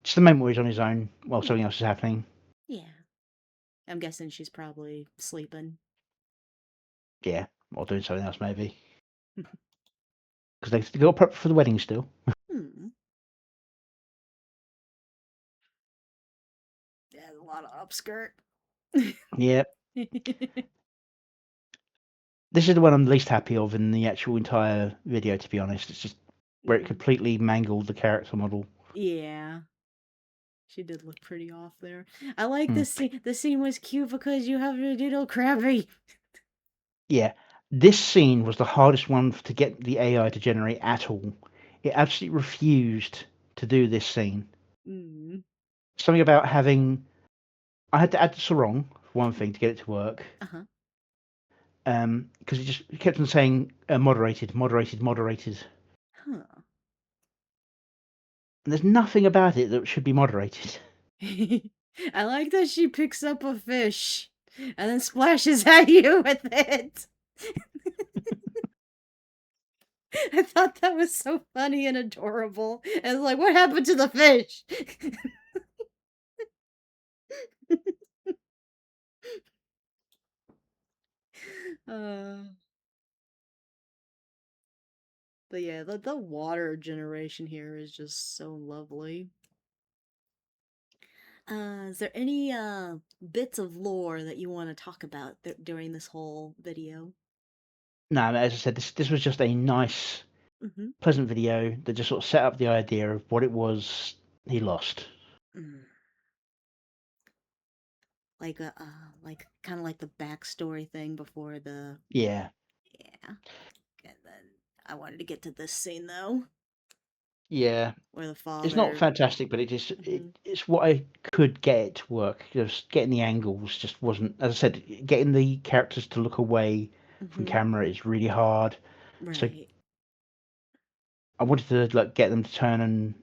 Just the moment where he's on his own while Yeah. something else is happening. Yeah. I'm guessing she's probably sleeping. Yeah, or doing something else maybe. Because they got prep for the wedding still. Hmm. Yeah, a lot of upskirt. Yeah, this is the one I'm least happy of in the actual entire video, to be honest. It's just where it Mm. completely mangled the character model. Yeah. She did look pretty off there. I like Mm. this scene. This scene was cute because you have a little Krabby. Yeah, this scene was the hardest one to get the AI to generate at all. It absolutely refused to do this scene. Mm. Something about having. I had to add the sarong, for one thing, to get it to work. Uh-huh. Because it kept on saying moderated, moderated, moderated. Huh. And there's nothing about it that should be moderated. I like that she picks up a fish and then splashes at you with it. I thought that was so funny and adorable. And it's like, what happened to the fish? uh, but yeah, the water generation here is just so lovely. Is there any bits of lore that you want to talk about during this whole video? No, as I said, this was just a nice, Mm-hmm. pleasant video that just sort of set up the idea of what it was he lost. Mm. Like a like kind of like the backstory thing before the Yeah, yeah. And then I wanted to get to this scene though, yeah. where the It's not father. fantastic, but Mm-hmm. it's what I could get it to work. Just getting the angles just wasn't. As I said, getting the characters to look away from Mm-hmm. camera is really hard. So Right. I wanted to like get them to turn and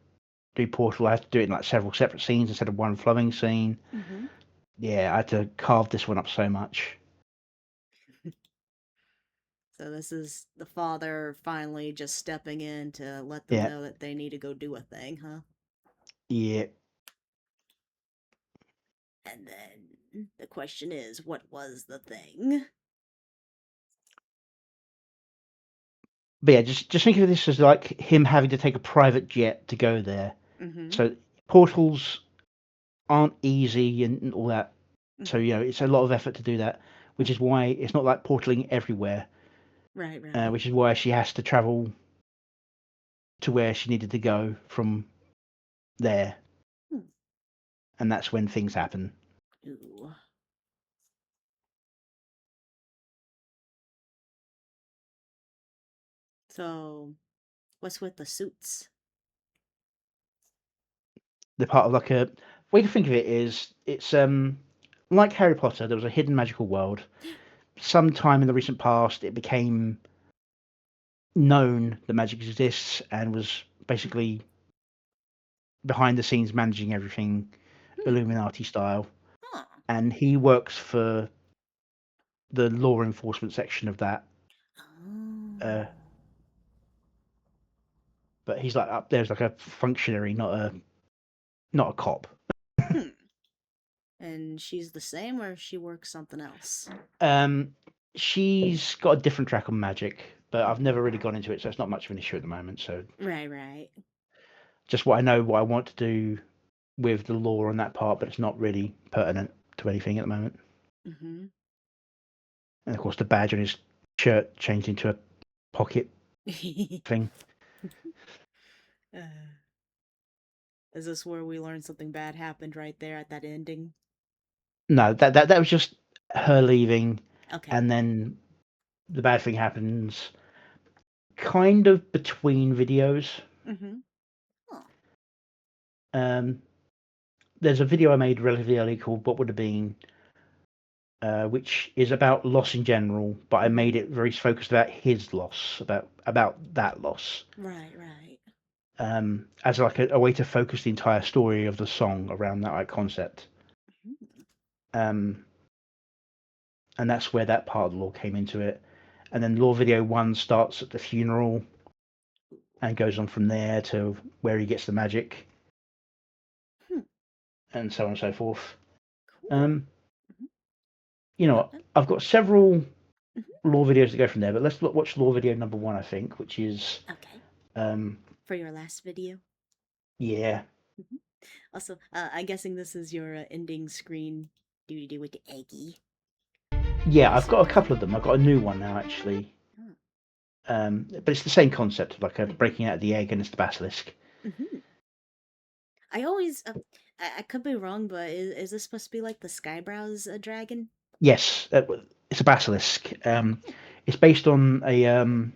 do Portal. I had to do it in like several separate scenes instead of one flowing scene. Mm-hmm. Yeah, I had to carve this one up so much. So this is the father finally just stepping in to let them Yeah, know that they need to go do a thing, huh? yeah. And then the question is, what was the thing? But yeah, just think of this as like him having to take a private jet to go there. Mm-hmm. So portals aren't easy and all that. So Mm-hmm. you know it's a lot of effort to do that, which is why it's not like portaling everywhere. Right, right. Which is why she has to travel to where she needed to go from there, Hmm. and that's when things happen. Ooh. So, what's with the suits? They're part of like a way to think of it is it's like Harry Potter. There was a hidden magical world. Sometime in the recent past, it became known that magic exists and was basically behind the scenes managing everything, Hmm. Illuminati style. Huh. And he works for the law enforcement section of that. Oh. Uh, but he's like up there as like a functionary, not a cop. Hmm. And she's the same, or she works something else? Um, she's got a different track on magic, but I've Hmm. never really gone into it, so it's not much of an issue at the moment. So Right, right. just what I know, what I want to do with the law on that part, but it's not really pertinent to anything at the moment. Mm-hmm. And of course, the badge on his shirt changed into a pocket thing. uh, is this where we learn something bad happened right there at that ending? No, that was just her Okay. leaving, Okay. and then the bad thing happens, kind of between videos. Mm-hmm. Oh. Um, there's a video I made relatively early called "What Would Have Been," which is about loss in general, but I Mm-hmm. made it very focused about his loss, about that loss, Right, right. as like a way to focus the entire story of the song around that like concept. Mhm. and that's where that part of the lore came into it. And then lore video 1 starts at the funeral and goes on from there to where he gets the magic, and so on and so forth. Cool. You know, Okay. I've got several lore videos to go from there, but let's watch lore video number 1, I think, which is Okay. For your last video. yeah. Also, I'm guessing this is your ending screen do with the eggy. Yeah, I've got a couple of them. I've got a new one now, actually. But it's the same concept, like breaking out the egg and it's the basilisk. I always, I could be wrong, but is this supposed to be like the Skybrow's dragon? Yes, it's a basilisk. It's based on a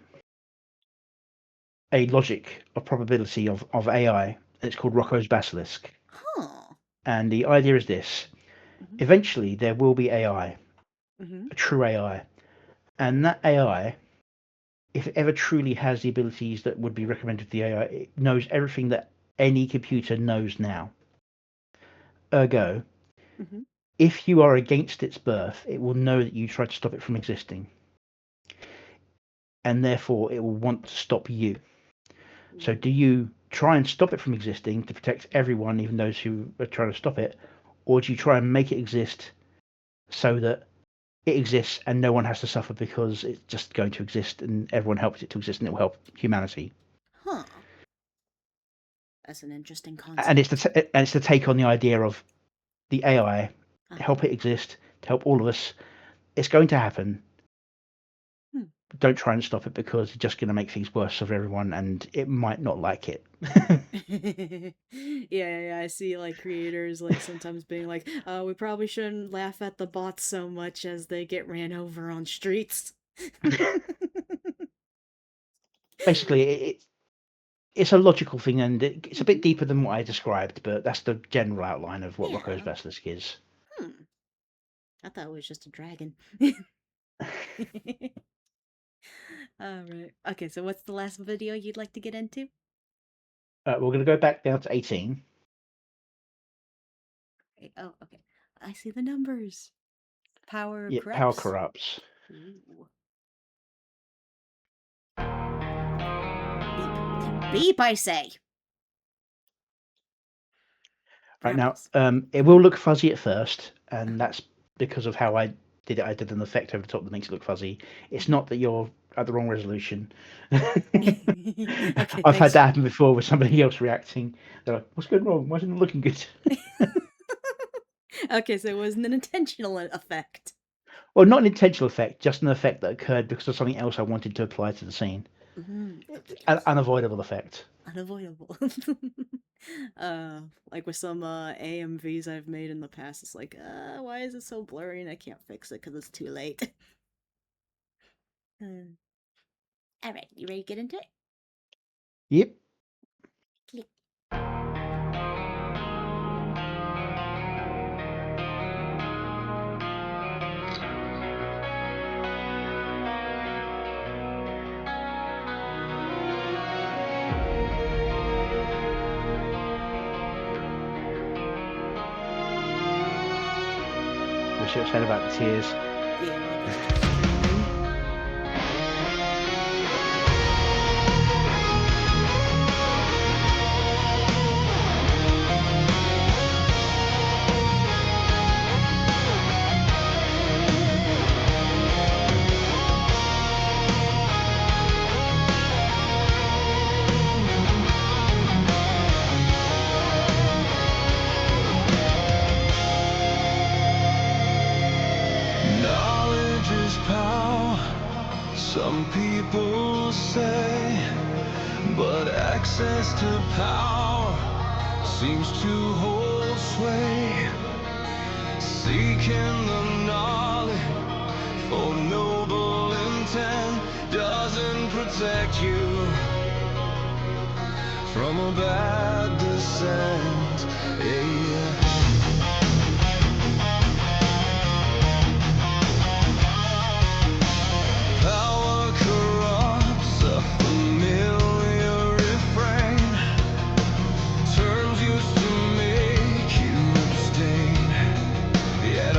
logic of probability of AI. It's called Rocco's basilisk. Huh. And the idea is this: eventually there will be AI, a true AI, and that AI, if it ever truly has the abilities that would be recommended to the AI, it knows everything that any computer knows now. Ergo, if you are against its birth, it will know that you tried to stop it from existing, and therefore it will want to stop you. So do you try and stop it from existing to protect everyone, even those who are trying to stop it, or do you try and make it exist so that it exists and no one has to suffer because it's just going to exist and everyone helps it to exist and it will help humanity? Huh. That's an interesting And concept. it's the take on the idea of the AI, help it exist, to help all of us. It's going to happen. Don't try and stop it because it's just going to make things worse for everyone and it might not like it. Yeah, I see like creators like sometimes being like, we probably shouldn't laugh at the bots so much as they get ran over on streets. Basically, it's a logical thing and it's a bit deeper than what I described, but that's the general outline of what Rocco's basilisk is. I thought it was just a dragon. Alright. Okay, so what's the last video you'd like to get into? We're going to go back down to 18. Oh, okay. I see the numbers. Power Yeah, corrupts. power corrupts. Ooh. Beep, I say. Right now, Rebels. it will look fuzzy at first, and that's because of how I did it. I did an effect over the top that makes it look fuzzy. It's not that you're at the wrong resolution. Okay, I've had thanks. that happen before with somebody else reacting. They're like, "What's going wrong? Why isn't it looking good?" Okay, so it wasn't an intentional effect. Well, not an intentional effect, just an effect that occurred because of something else I wanted to apply to the scene. An unavoidable effect. Unavoidable. Like with some AMVs I've made in the past, it's like, why is it so blurry and I can't fix it because it's too late. Alright, you ready to get into it? Yep. Click. Wish it was said about the tears. Yeah, just streaming. Knowledge is power, some people say, but access to power seems to hold sway. Seeking the knowledge for noble intent doesn't protect you from a bad descent. Yeah. Power corrupts, a familiar refrain. Terms used to make you abstain, yet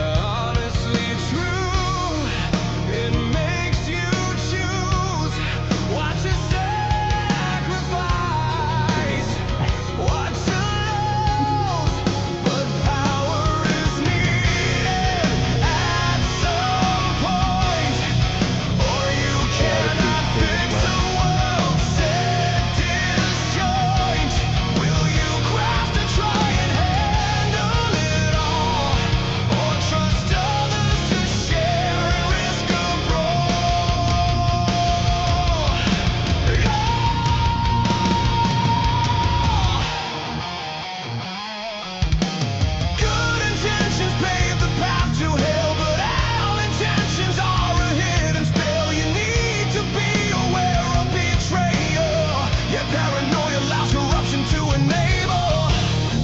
he allows corruption to enable.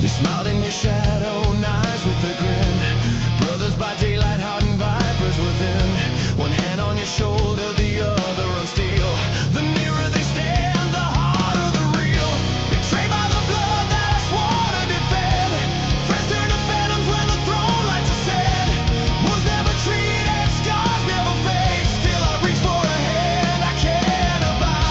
They smiled in your shadow, nights with a grin. Brothers by daylight, hardened vipers within. One hand on your shoulder, the other on steel. The nearer they stand, the harder the real. Betrayed by the blood that I swore to defend. Friends turn to phantoms when the throne lights ascend. Was never treated, scars never fade. Still I reach for a hand I can't abide.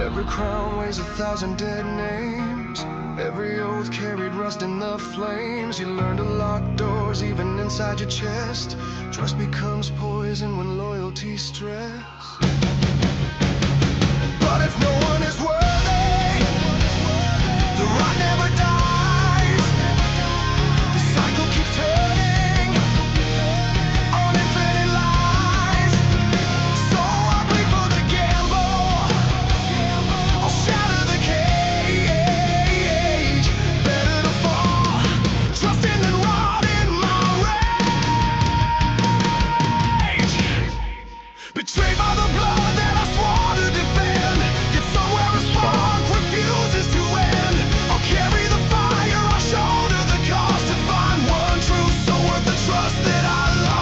Every crown weighs 1,000 dead names. Every oath carried rust in the flames. You learn to lock doors even inside your chest. Trust becomes poison when loyalty's stressed. But if no one is worthy, the rot never dies. The cycle keeps turning on infinite lies. So ugly for the gamble. I'll shatter the cage. Better to fall, trusting than rot in my rage. Betrayed by the blood that I swore to defend. Yet somewhere a spark refuses to end. I'll carry the fire, I'll shoulder the cost to find one truth so worth the trust that I lost.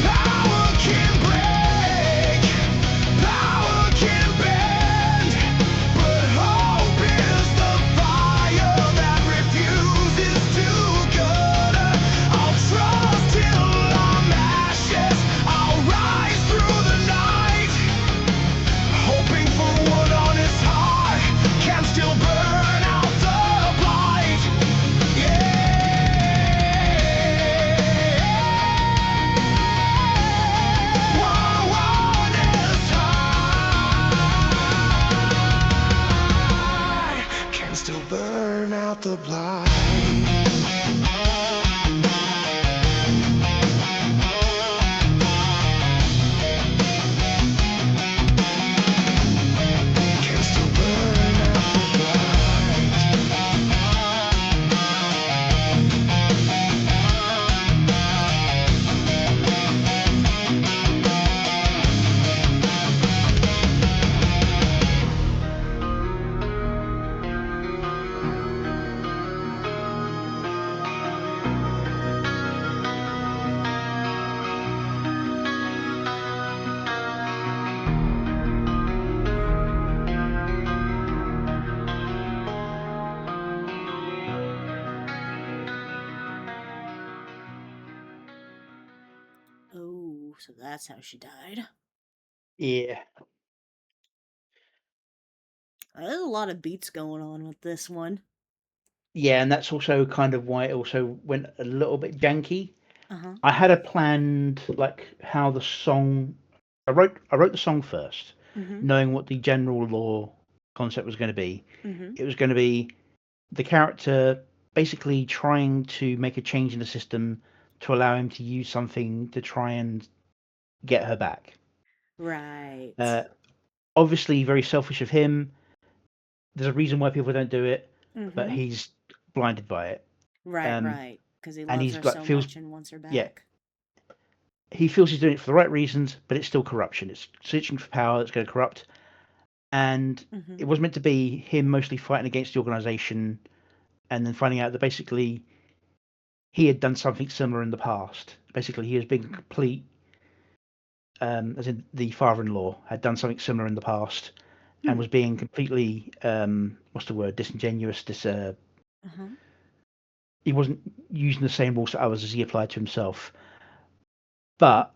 Power can break, power can bend, but hope is the fire that refuses to gutter. I'll trust till I'm ashes, I'll rise through the night, hoping for one honest heart can still burn out the blight. One honest heart can still burn out the blight. Can still burn out the blight. Oh, so that's how she died. Yeah. There's a lot of beats going on with this one. Yeah, and that's also kind of why it also went a little bit janky. Uh-huh. I had a planned like how the song I wrote the song first, Mm-hmm. knowing what the general lore concept was going to be. Mm-hmm. It was going to be the character basically trying to make a change in the system to allow him to use something to try and get her back. Right. Uh, Obviously, very selfish of him. There's a reason why people don't do it, but Mm-hmm. he's blinded by it. Right, Um, right. Because he and loves he's her like so feels much and wants her yeah, back. he feels he's doing it for the right reasons, but it's still corruption. It's searching for power that's going to corrupt. and it Mhm. was meant to be him mostly fighting against the organization, and then finding out that basically he had done something similar in the past. Basically, he was being complete, as in the father-in-law had done something similar in the past, and Hmm. was being completely, what's the word, disingenuous. Uh-huh. He wasn't using the same rules to others as he applied to himself. But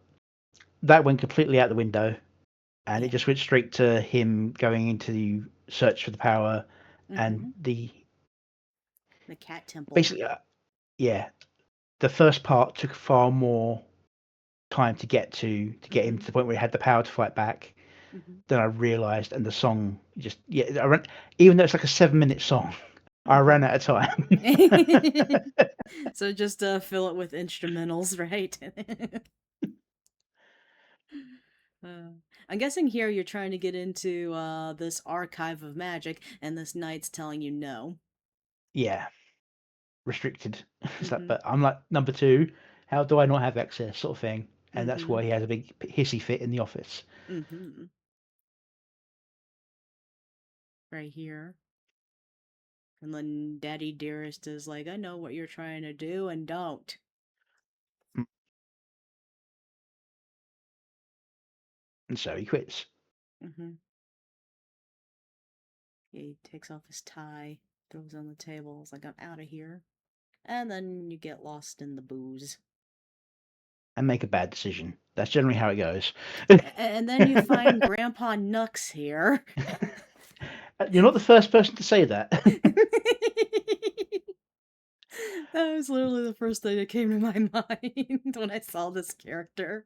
that went completely out the window, and it Yeah. just went straight to him going into the search for the power, and Mhm. the The cat temple. basically, yeah, the first part took far more time to get him to Mhm. the point where he had the power to fight back Mhm. than I realized, and the song just yeah, even though it's like a 7 minute song, I ran Mhm. out of time. So just fill it with instrumentals, right? Uh, I'm guessing here you're trying to get into this archive of magic, and this knight's telling you no. Yeah, restricted. It's like, Mhm. but I'm like number two. How do I not have access, sort of thing? And that's why Mhm. he has a big hissy fit in the office. Mhm. Right here. And then Daddy Dearest is like, I know what you're trying to do, and don't. Mm, and so he quits. Mhm. He takes off his tie, throws it on the table. It's like, I'm out of here. And then you get lost in the booze. And make a bad decision. That's generally how it goes. And then you find Grandpa Nux here. You're not the first person to say that. That was literally the first thing that came to my mind when I saw this character.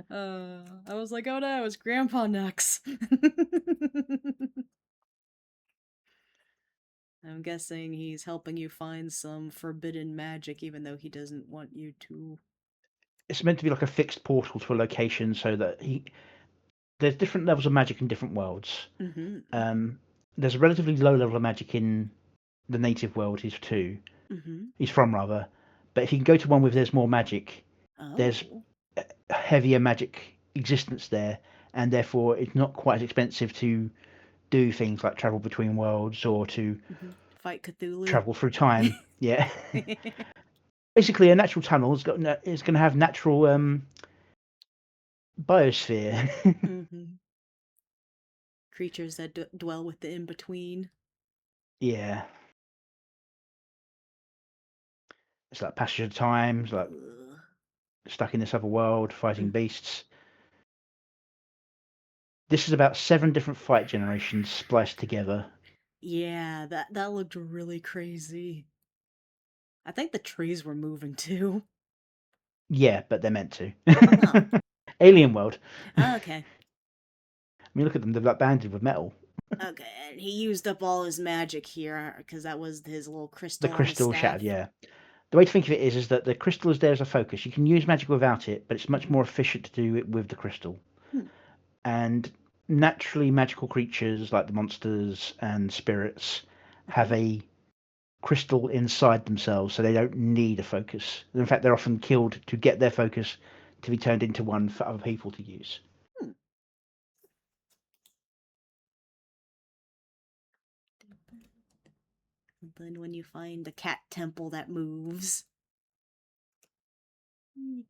I was like, oh no, it's Grandpa Nux. I'm guessing he's helping you find some forbidden magic, even though he doesn't want you to. It's meant to be like a fixed portal to a location, so that there's different levels of magic in different worlds. Mm-hmm. Um, there's a relatively low level of magic in the native world Mm-hmm. he's from rather. But if you can go to one with there's more magic, there's Oh. a heavier magic existence there, and therefore it's not quite as expensive to do things like travel between worlds or to Mm-hmm. Fight Cthulhu. travel through time. Yeah, basically a natural tunnel is going to have natural biosphere. Mm-hmm. Creatures that dwell with the in-between. Yeah, it's like passage of time. It's like Ugh. stuck in this other world fighting Mm. beasts. This is about 7 different fight generations spliced together. Yeah, that looked really crazy. I think the trees were moving too. Yeah, but they're meant to. Oh, Alien world. okay. I mean, look at them. They're like banded with metal. Okay, and he used up all his magic here because that was his little The crystal on his crystal shattered. staff. Yeah. The way to think of it is that the crystal is there as a focus. You can use magic without it, but it's much Mm-hmm. more efficient to do it with the crystal. Hmm. And naturally, magical creatures like the monsters and spirits have Mm-hmm. a crystal inside themselves, so they don't need a focus. In fact, they're often killed to get their focus to be turned into one for other people to use. Hmm. And then when you find the cat temple that moves.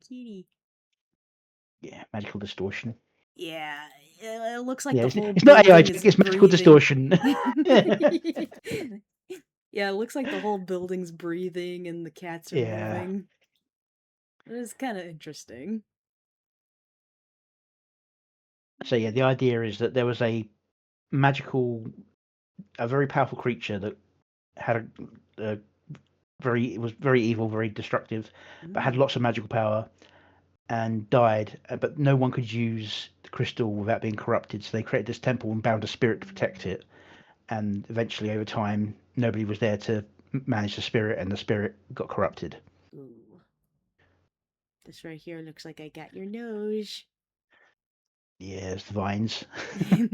Kitty. Yeah, magical distortion. Yeah, it looks like Yeah, the whole it's not AI, building is it's magical breathing. distortion. Yeah, it looks like the whole building's breathing and the cats are Yeah. moving. It is kind of interesting. So yeah, the idea is that there was magical, a very powerful creature that had a it was very evil, very destructive, but had Mm. lots of magical power and died. But no one could use the crystal without being corrupted, so they created this temple and bound a spirit to protect it. And eventually, over time, nobody was there to manage the spirit, and the spirit got corrupted. Ooh. This right here looks like I got your nose. Yeah, there's the vines Uh,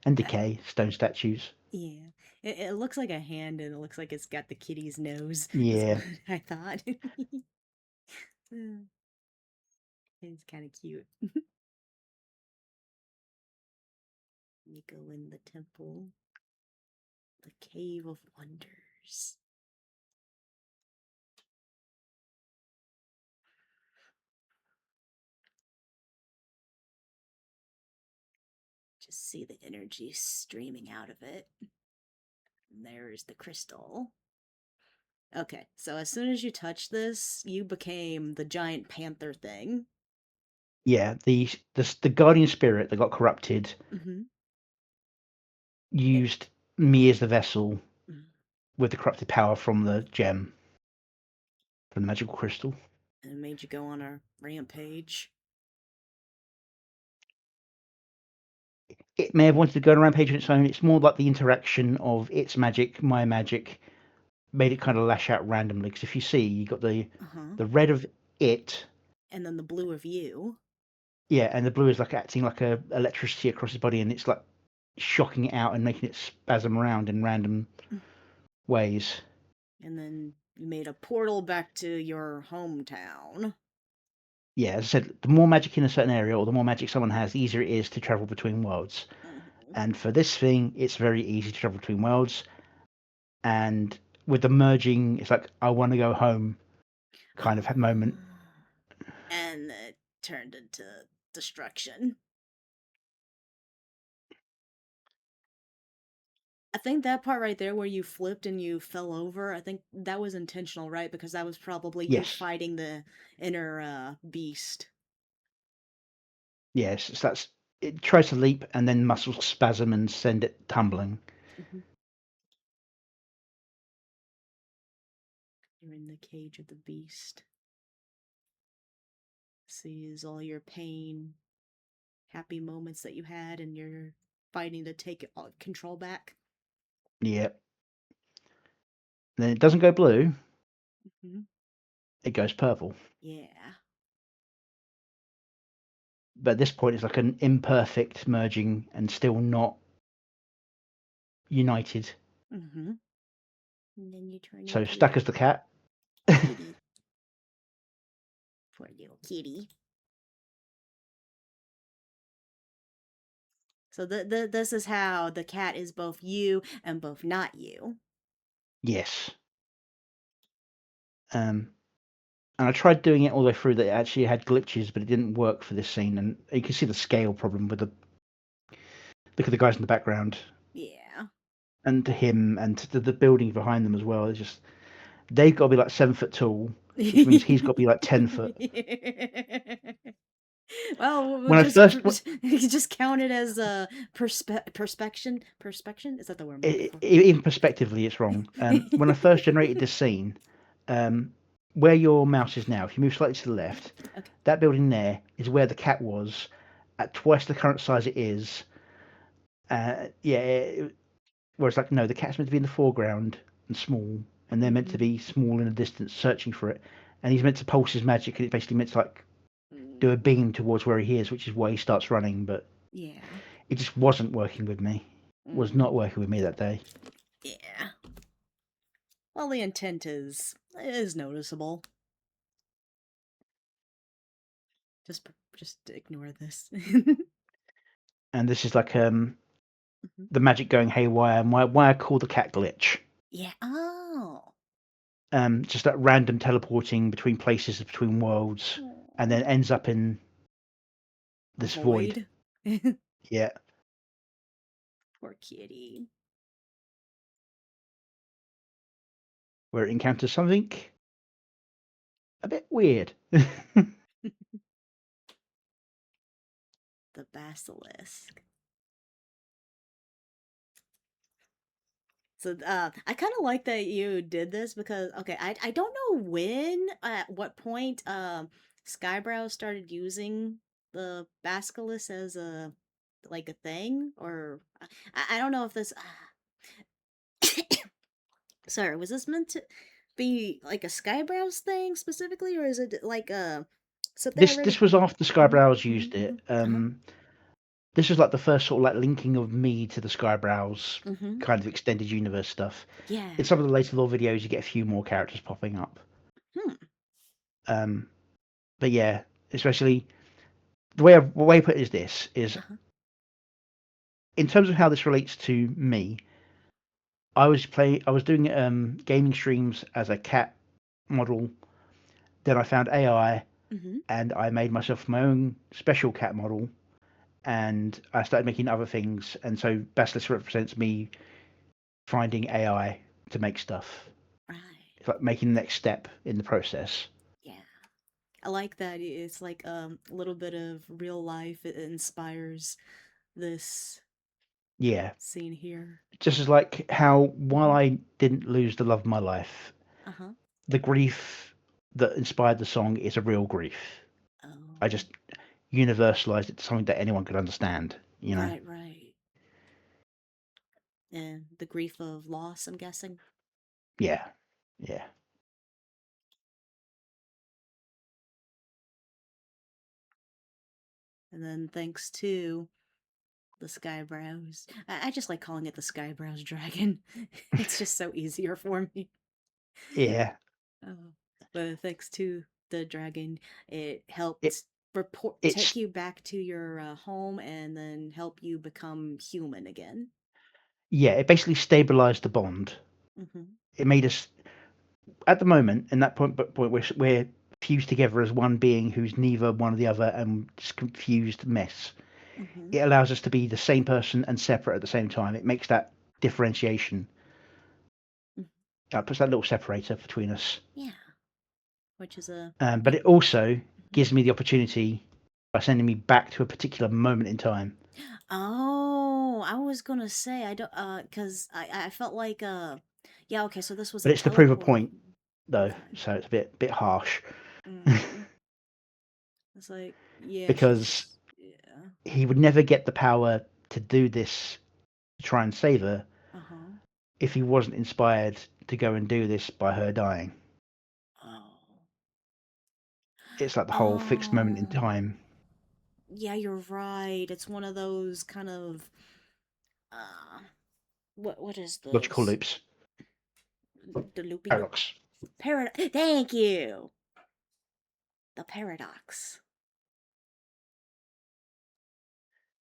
and decay, stone statues. yeah. It looks like a hand and it looks like it's got the kitty's nose, is what Yeah, I thought. Uh, it's kind of cute. You go in the temple, the Cave of Wonders. Just see the energy streaming out of it. And there's the crystal. Okay, so as soon as you touch this, you became the giant panther thing. Yeah, the guardian spirit that got corrupted Mm-hmm. used me as the vessel Mm. with the corrupted power from the gem, from the magical crystal. And it made you go on a rampage. It may have wanted to go on a rampage on its own. It's more like the interaction of its magic, my magic, made it kind of lash out randomly. Because if you see, you got Uh-huh. the red of it, And then the blue of you. yeah, and the blue is like acting like a electricity across his body, and it's like shocking it out and making it spasm around in random Mm. ways. And then you made a portal back to your hometown. Yeah, as I said, the more magic in a certain area, or the more magic someone has, the easier it is to travel between worlds. Mm-hmm. And for this thing, it's very easy to travel between worlds. And with the merging, it's like I want to go home kind of moment. And it turned into destruction. I think that part right there where you flipped and you fell over, I think that was intentional, right? Because that was probably you Yes, fighting the inner beast. yes, that's it. Tries to leap and then muscles spasm and send it tumbling. Mm-hmm. You're in the cage of the beast. Sees all your pain, happy moments that you had, and you're fighting to take control back. Yeah. Then it doesn't go blue; Mm-hmm. it goes purple. Yeah. But at this point, it's like an imperfect merging and still not united. Mm-hmm. And then you turn So into stuck as the cat. kitty. Poor little kitty. So this is how the cat is both you and both not you. Yes. And I tried doing it all the way through. That it actually had glitches, but it didn't work for this scene. And you can see the scale problem with the look at the guys in the background Yeah. and to him and to the building behind them as well. It's just they've got to be like 7 foot tall, which means he's got to be like 10 foot. Well, we'll When I just first, just count it as a perspection. Perspection, is that the word I'm looking for? even prospectively, it's wrong. When I first generated this scene, where your mouse is now, if you move slightly to the left, Okay. that building there is where the cat was at twice the current size it is. Yeah, whereas like no, the cat's meant to be in the foreground and small, and they're meant to Mm-hmm. be small in the distance, searching for it. And he's meant to pulse his magic, and it's basically meant to like do a beam towards where he is, which is why he starts running. But Yeah. it just wasn't working with me. Was not working with me that day. Yeah. Well, the intent is noticeable. Just ignore this. And this is like Mhm. the magic going haywire, and why I call the cat glitch. Yeah. Oh. Just that random teleporting between places, between worlds, and then Aw. ends up in A this void. void. Yeah, Poor kitty. where it encounters something a bit weird. The basilisk. So I kind of like that you did this because okay, I don't know when at what point Skybrow started using the basilisk as a like a thing or I don't know if this sorry, was this meant to be like a Skybrow's thing specifically or is it like something I This read? was after Mhm, Skybrows mhm, used it. mhm. Uh-huh. This was like the first sort of like linking of me to the Skybrows Mhm. kind of extended universe stuff. In Yeah. some of the later lore videos, you get a few more characters popping up. Hmm. Um, but yeah, especially the way I put it is this is Uh-huh. in terms of how this relates to me, I was doing gaming streams as a cat model. Then I found AI, Mhm. and I made myself my own special cat model, and I started making other things. And so Basilisk represents me finding AI to make stuff. Right. It's like making the next step in the process. Yeah. I like that it's like a little bit of real life. It inspires this Yeah, scene here. just as like how while Mhm. I didn't lose the love of my life, Uh-huh. the grief that inspired the song is a real grief. I Oh. just universalized it to something that anyone could understand, you know? Right, right. And the grief of loss, I'm guessing. Yeah. Yeah. And then thanks to the Skybrows. I just like calling it the Skybrows Dragon. It's just so easier for me. Yeah. Oh. But thanks to the dragon, it It helped report take it's you back to your home and then help you become human again. yeah, it basically stabilized the bond. Hmm. It made us at the moment in that point we're fused together as one being who's neither one or the other and just confused mess. Hmm. It allows us to be the same person and separate at the same time. It makes that differentiation. Puts that little separator between us. Yeah, which is a But good. it also Mhm. gives me the opportunity by sending me back to a particular moment in time. Oh, I was gonna say I don't because I felt like yeah, okay, so this was a But it's to prove a teleport. point, though, Okay. so it's a bit harsh Mm. It's like yeah, because she's yeah. he would never get the power to do this to try and save her Uh-huh. if he wasn't inspired to go and do this by her dying. Oh. It's like the whole fixed moment in Oh. time, Yeah, you're right. It's one of those kind of uh what is logical this? loops, The loopy loop paradox. paradox. Thank you. The paradox.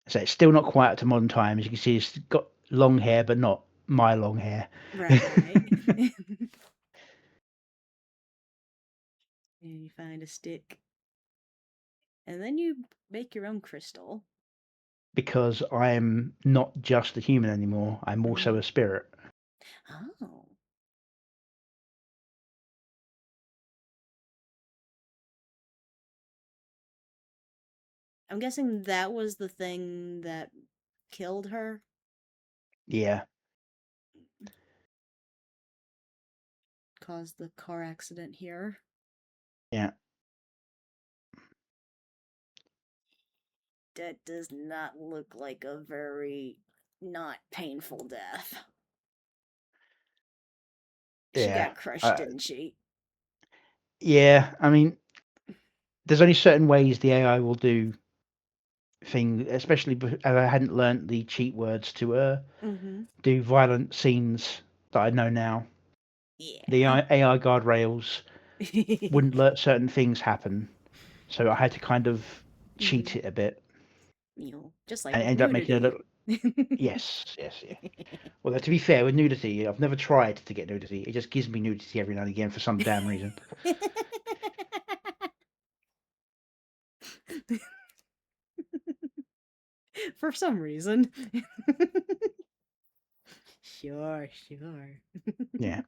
So it's still not quite up to modern times. You can see it's got long hair, but not my long hair. Right, right. And you find a stick. And then you make your own crystal. Because I'm not just a human anymore. I'm also Mm. a spirit. Oh. I'm guessing that was the thing that killed her. Yeah, Caused the car accident here. yeah, That does not look like a very not painful death. She yeah. got crushed, Uh, didn't she? yeah, I mean, there's only certain ways the AI will do things, especially as I hadn't learnt the cheat words to Mm-hmm. do violent scenes that I know now. The Yeah. AI guardrails wouldn't let certain things happen, so I had to kind of Mm-hmm. cheat it a bit, Just like and it with ended up making a nudity. little. Yes, yes, yeah. Well, to be fair, with nudity, I've never tried to get nudity. It just gives me nudity every now and again for some damn reason. For some reason. Sure, sure. Yeah,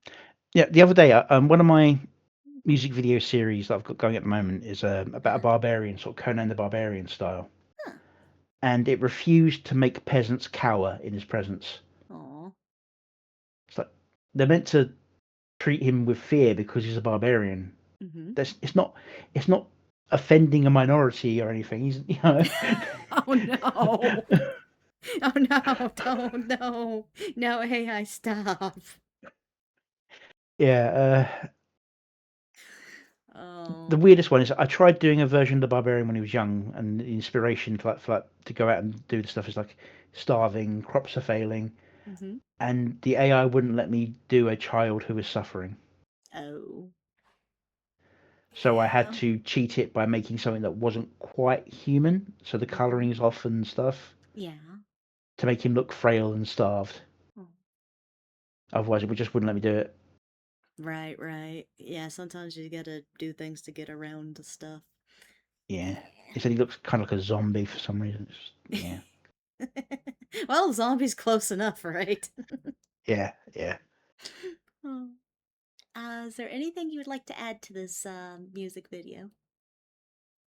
yeah. The other day, one of my music video series that I've got going at the moment is about a Uh-huh. barbarian, sort of Conan the Barbarian style, Huh. and it refused to make peasants cower in his presence. Aw. It's like they're meant to treat him with fear because he's a barbarian. Mm-hmm. It's not offending a minority or anything. He's Oh no. Oh no, don't, no. No, AI, stop. yeah. The Oh. weirdest one is I tried doing a version of the barbarian when he was young, and the inspiration to go out and do the stuff is like starving, crops are failing, Mm-hmm. and the AI wouldn't let me do a child who was suffering. Oh. So I had Yeah. to cheat it by making something that wasn't quite human, so the Mm-hmm. coloring's off and stuff. Yeah. to make him look frail and starved. Oh. Otherwise, it just wouldn't let me do it. Right, right. Yeah, sometimes you gotta do things to get around the stuff. Yeah. He said he looks kind of like a zombie for some reason. Yeah. Well, zombies close enough, right? Yeah. Yeah. Oh. Is there anything you would like to add to this music video?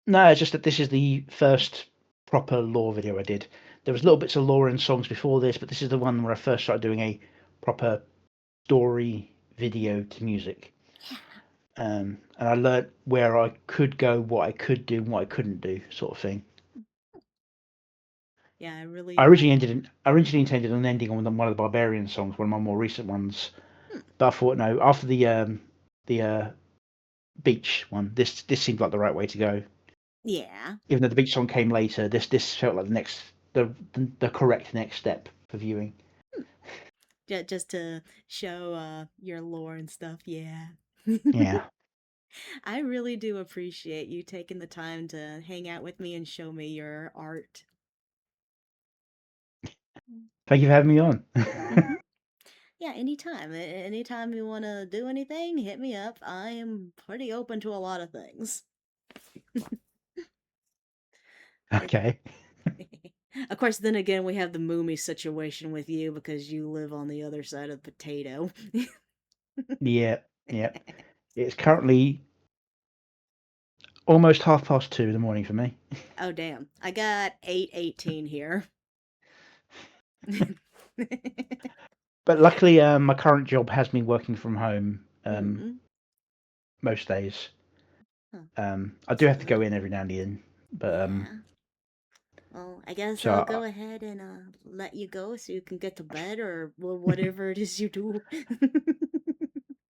No, it's just that this is the first proper lore video I did. There was little bits of lore and songs before this, but this is the one where I first started doing a proper story video to music. Yeah. And I learnt where I could go, what I could do, and what I couldn't do, sort of thing. Yeah, I I really. originally intended an ending on one of the Barbarian songs, one of my more recent ones. But I thought, no, after the beach one, this seemed like the right way to go. Yeah. Even though the beach song came later, this felt like the correct next step for viewing. Just to show your lore and stuff. Yeah. Yeah. I really do appreciate you taking the time to hang out with me and show me your art. Thank you for having me on. Mm-hmm. Yeah, anytime. Anytime you want to do anything, hit me up. I am pretty open to a lot of things. Okay. Of course, then again, we have the Moomy situation with you because you live on the other side of the potato. Yeah. Yeah. It's currently almost 2:30 in the morning for me. Oh, damn. I got 8:18 here. But luckily, my current job has me working from home Mm-mm. most days. Huh. I do That's have to go good. in every now and again, but Yeah. Well, I guess so I'll go ahead and let you go so you can get to bed or whatever it is you do.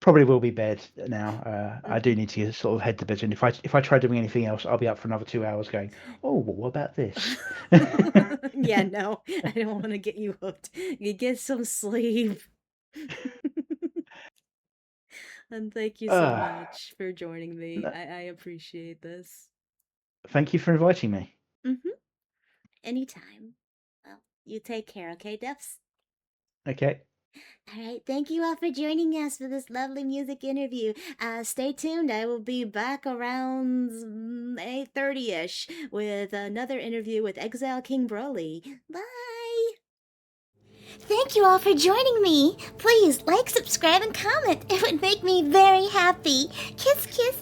probably will be bed now. I do Mhm. need to sort of head to bed, and if I try doing anything else, I'll be up for another 2 hours going. Oh, well, what about this? Yeah, no, I don't want to get you hooked. You get some sleep. And thank you so uh, much for joining me. no, I appreciate this. thank you for inviting me. Mm-hmm. Anytime. Well, you take care, okay, Duffs? Okay. All right, thank you all for joining us for this lovely music interview. Stay tuned. I will be back around 8:30ish with another interview with Exile King Broly. Bye. Thank you all for joining me. Please like, subscribe, and comment. It would make me very happy. Kiss, kiss.